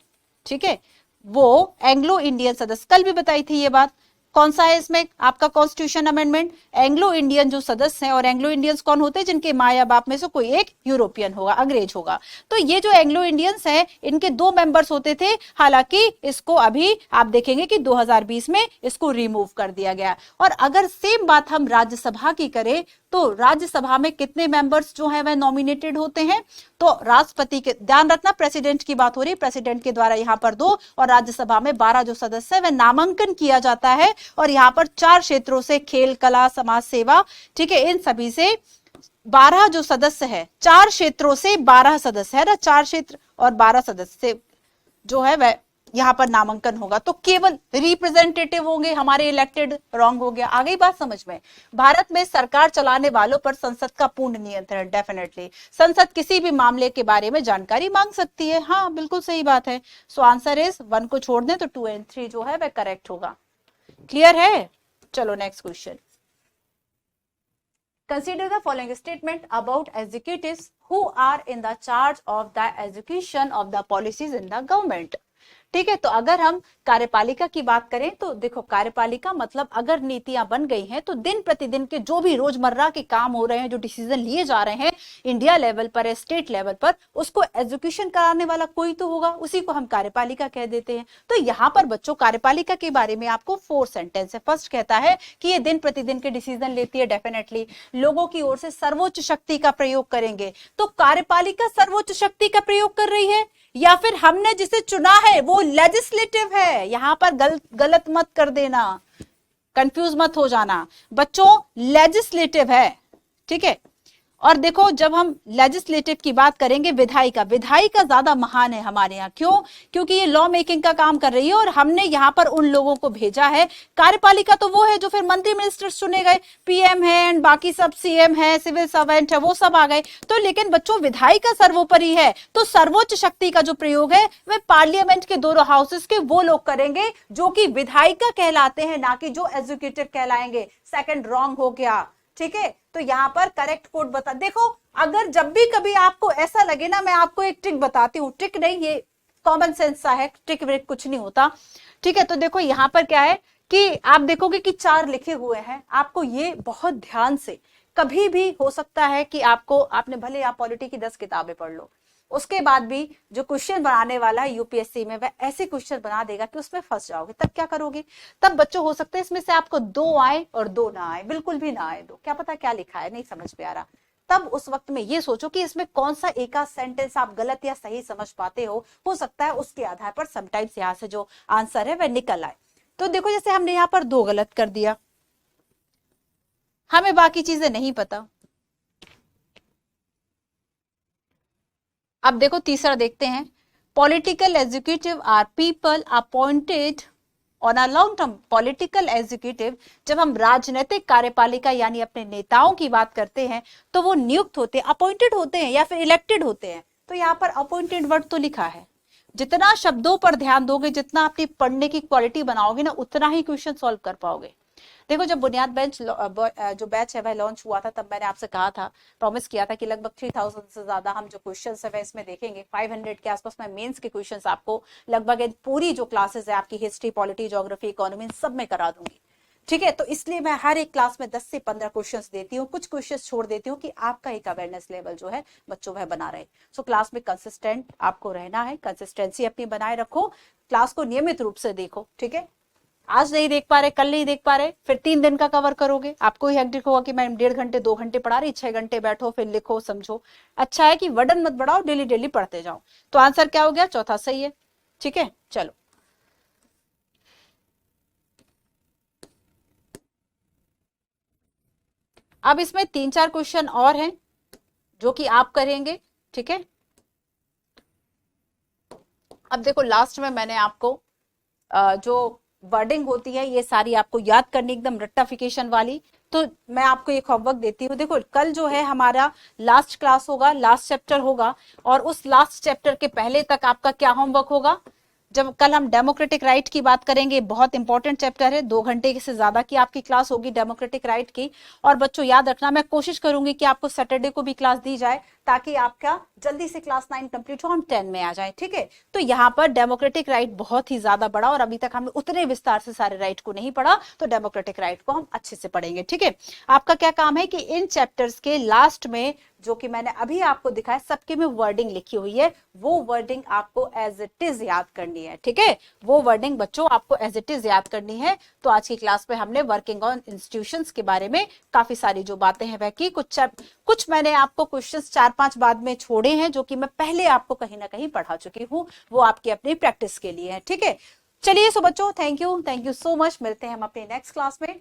ठीक है, वो एंग्लो इंडियन सदस्य, कल भी बताई थी ये बात, कौन सा है इसमें आपका कॉन्स्टिट्यूशन अमेंडमेंट, एंग्लो इंडियन जो सदस्य हैं, और एंग्लो इंडियंस कौन होते हैं, जिनके माँ या बाप में से कोई एक यूरोपियन होगा, अंग्रेज होगा। तो ये जो एंग्लो इंडियंस हैं, इनके दो मेंबर्स होते थे, हालांकि इसको अभी आप देखेंगे कि 2020 में इसको रिमूव कर दिया गया। और अगर सेम बात हम राज्यसभा की करें तो राज्यसभा में कितने मेंबर्स जो है वह नॉमिनेटेड होते हैं, तो राष्ट्रपति के, ध्यान रखना प्रेसिडेंट की बात हो रही है, प्रेसिडेंट के द्वारा यहाँ पर 2 और राज्यसभा में 12 जो सदस्य है वह नामांकन किया जाता है। और यहाँ पर 4 क्षेत्रों से, खेल, कला, समाज सेवा, ठीक है, इन सभी से 12 जो सदस्य है, 4 क्षेत्रों से 12 सदस्य है ना, 4 क्षेत्र और 12 सदस्य जो है वह यहाँ पर नामांकन होगा, तो केवल रिप्रेजेंटेटिव होंगे हमारे इलेक्टेड। रॉन्ग हो गया। आ गई बात समझ में? भारत में सरकार चलाने वालों पर संसद का पूर्ण नियंत्रण, डेफिनेटली संसद किसी भी मामले के बारे में जानकारी मांग सकती है। हाँ, बिल्कुल सही बात है। सो आंसर इज 1 को छोड़ दें तो 2 और 3 जो है वह करेक्ट होगा। क्लियर है? चलो next question. Consider the following statement about executives who are in the charge of the execution of the policies in the government. ठीक है, तो अगर हम कार्यपालिका की बात करें तो देखो, कार्यपालिका मतलब अगर नीतियां बन गई हैं तो दिन प्रतिदिन के जो भी रोजमर्रा के काम हो रहे हैं, जो डिसीजन लिए जा रहे हैं इंडिया लेवल पर, स्टेट लेवल पर, उसको एग्जीक्यूशन कराने वाला कोई तो होगा, उसी को हम कार्यपालिका कह देते हैं। तो यहाँ पर बच्चों कार्यपालिका के बारे में आपको 4 सेंटेंस है। फर्स्ट कहता है कि ये दिन प्रतिदिन के डिसीजन लेती है, डेफिनेटली लोगों की ओर से सर्वोच्च शक्ति का प्रयोग करेंगे। तो कार्यपालिका सर्वोच्च शक्ति का प्रयोग कर रही है या फिर हमने जिसे चुना है वो लेजिस्लेटिव है? यहां पर गलत मत कर देना, कंफ्यूज मत हो जाना बच्चों, लेजिस्लेटिव है। ठीक है, और देखो जब हम लेजिस्लेटिव की बात करेंगे, विधायिका ज्यादा महान है हमारे यहाँ। क्यों? क्योंकि ये लॉ मेकिंग का काम कर रही है और हमने यहाँ पर उन लोगों को भेजा है। कार्यपालिका तो वो है जो फिर मंत्री मिनिस्टर्स चुने गए, पीएम है एंड बाकी सब सीएम है, सिविल सर्वेंट है, वो सब आ गए। तो लेकिन बच्चों विधायिका सर्वोपरि है, तो सर्वोच्च शक्ति का जो प्रयोग है वह पार्लियामेंट के दोनों हाउसेस के वो लोग करेंगे जो कि विधायिका कहलाते हैं, ना कि जो एग्जीक्यूटिव कहलाएंगे। सेकंड रॉन्ग हो गया। ठीक है, तो यहां पर करेक्ट कोड बता। देखो अगर जब भी कभी आपको ऐसा लगे ना, मैं आपको एक ट्रिक बताती हूँ, ट्रिक नहीं, ये कॉमन सेंस सा है, ट्रिक व्रिक कुछ नहीं होता। ठीक है, तो देखो यहां पर क्या है कि आप देखोगे कि 4 लिखे हुए हैं, आपको ये बहुत ध्यान से, कभी भी हो सकता है कि आपने भले आप पॉलिटी की 10 किताबें पढ़ लो, उसके बाद भी जो क्वेश्चन बनाने वाला है यूपीएससी में, वह ऐसे क्वेश्चन बना देगा कि उसमें फंस जाओगे। तब क्या करोगे? तब बच्चों हो सकता है इसमें से आपको 2 आए और 2 ना आए, बिल्कुल भी ना आए 2, क्या पता क्या लिखा है नहीं समझ में आ रहा। तब उस वक्त में ये सोचो कि इसमें कौन सा एक आध सेंटेंस आप गलत या सही समझ पाते हो सकता है उसके आधार पर समटाइम्स यहाँ से जो आंसर है वह निकल आए। तो देखो जैसे हमने यहाँ पर 2 गलत कर दिया, हमें बाकी चीजें नहीं पता। अब देखो तीसरा देखते हैं, political executive are people appointed on a long term. Political executive, जब हम राजनीतिक कार्यपालिका यानी अपने नेताओं की बात करते हैं तो वो नियुक्त होते हैं, अपॉइंटेड होते हैं या फिर इलेक्टेड होते हैं। तो यहाँ पर अपॉइंटेड वर्ड तो लिखा है। जितना शब्दों पर ध्यान दोगे, जितना अपनी पढ़ने की क्वालिटी बनाओगे ना, उतना ही क्वेश्चन सॉल्व कर पाओगे। देखो जब बुनियाद बेंच जो बैच है वह लॉन्च हुआ था, तब मैंने आपसे कहा था, प्रॉमिस किया था कि लगभग 3000 से ज्यादा हम जो क्वेश्चंस है इसमें देखेंगे। 500 के आसपास मैं मेंस के क्वेश्चंस आपको लगभग पूरी जो क्लासेस है आपकी हिस्ट्री, पॉलिटी, ज्योग्राफी, इकोनॉमी, सब में करा दूंगी। ठीक है। तो इसलिए मैं हर एक क्लास में 10 से 15 क्वेश्चंस देती हूँ, कुछ क्वेश्चंस छोड़ देती हूँ कि आपका एक अवेयरनेस लेवल जो है बच्चों में बना रहे। सो क्लास में कंसिस्टेंट आपको रहना है, कंसिस्टेंसी अपनी बनाए रखो, क्लास को नियमित रूप से देखो। ठीक है, आज नहीं देख पा रहे, कल नहीं देख पा रहे, फिर 3 दिन का कवर करोगे, आपको ही हेक्टिक होगा कि मैं 1.5 घंटे 2 घंटे पढ़ा रही, 6 घंटे बैठो फिर लिखो समझो। अच्छा है कि वर्डन मत बढ़ाओ, डेली डेली पढ़ते जाओ। तो आंसर क्या हो गया, चौथा सही है। ठीक है, चलो अब इसमें 3-4 क्वेश्चन और हैं जो कि आप करेंगे। ठीक है, अब देखो लास्ट में मैंने आपको जो वर्डिंग होती है ये सारी आपको याद करनी, एकदम रट्टाफिकेशन वाली। तो मैं आपको एक होमवर्क देती हूँ। देखो कल जो है हमारा लास्ट क्लास होगा, लास्ट चैप्टर होगा, और उस लास्ट चैप्टर के पहले तक आपका क्या होमवर्क होगा, जब कल हम डेमोक्रेटिक राइट की बात करेंगे, बहुत इंपॉर्टेंट चैप्टर है, 2 घंटे से ज्यादा की आपकी क्लास होगी डेमोक्रेटिक राइट की। और बच्चों याद रखना, मैं कोशिश करूंगी कि आपको सैटरडे को भी क्लास दी जाए ताकि आपका जल्दी से क्लास 9 कंप्लीट हो, हम 10 में आ जाए। ठीक है, तो यहाँ पर डेमोक्रेटिक राइट बहुत ही ज्यादा बड़ा, और अभी तक हमने उतने विस्तार से सारे राइट को नहीं पढ़ा, तो डेमोक्रेटिक राइट को हम अच्छे से पढ़ेंगे। ठीक है, आपका क्या काम है कि इन चैप्टर्स के लास्ट में जो कि मैंने अभी आपको दिखाया, सबके में वर्डिंग लिखी हुई है, वो वर्डिंग आपको एज इट इज याद करनी है। ठीक है, वो वर्डिंग बच्चों आपको एज इट इज याद करनी है। तो आज की क्लास में हमने वर्किंग ऑन इंस्टीट्यूशंस के बारे में काफी सारी जो बातें हैं वह की, कुछ मैंने आपको क्वेश्चंस 4-5 बाद में छोड़े हैं जो कि मैं पहले आपको कहीं ना कहीं पढ़ा चुकी हूँ, वो आपकी अपनी प्रैक्टिस के लिए है। ठीक है, चलिए सो बच्चों, थैंक यू सो मच, मिलते हैं हम अपने नेक्स्ट क्लास में।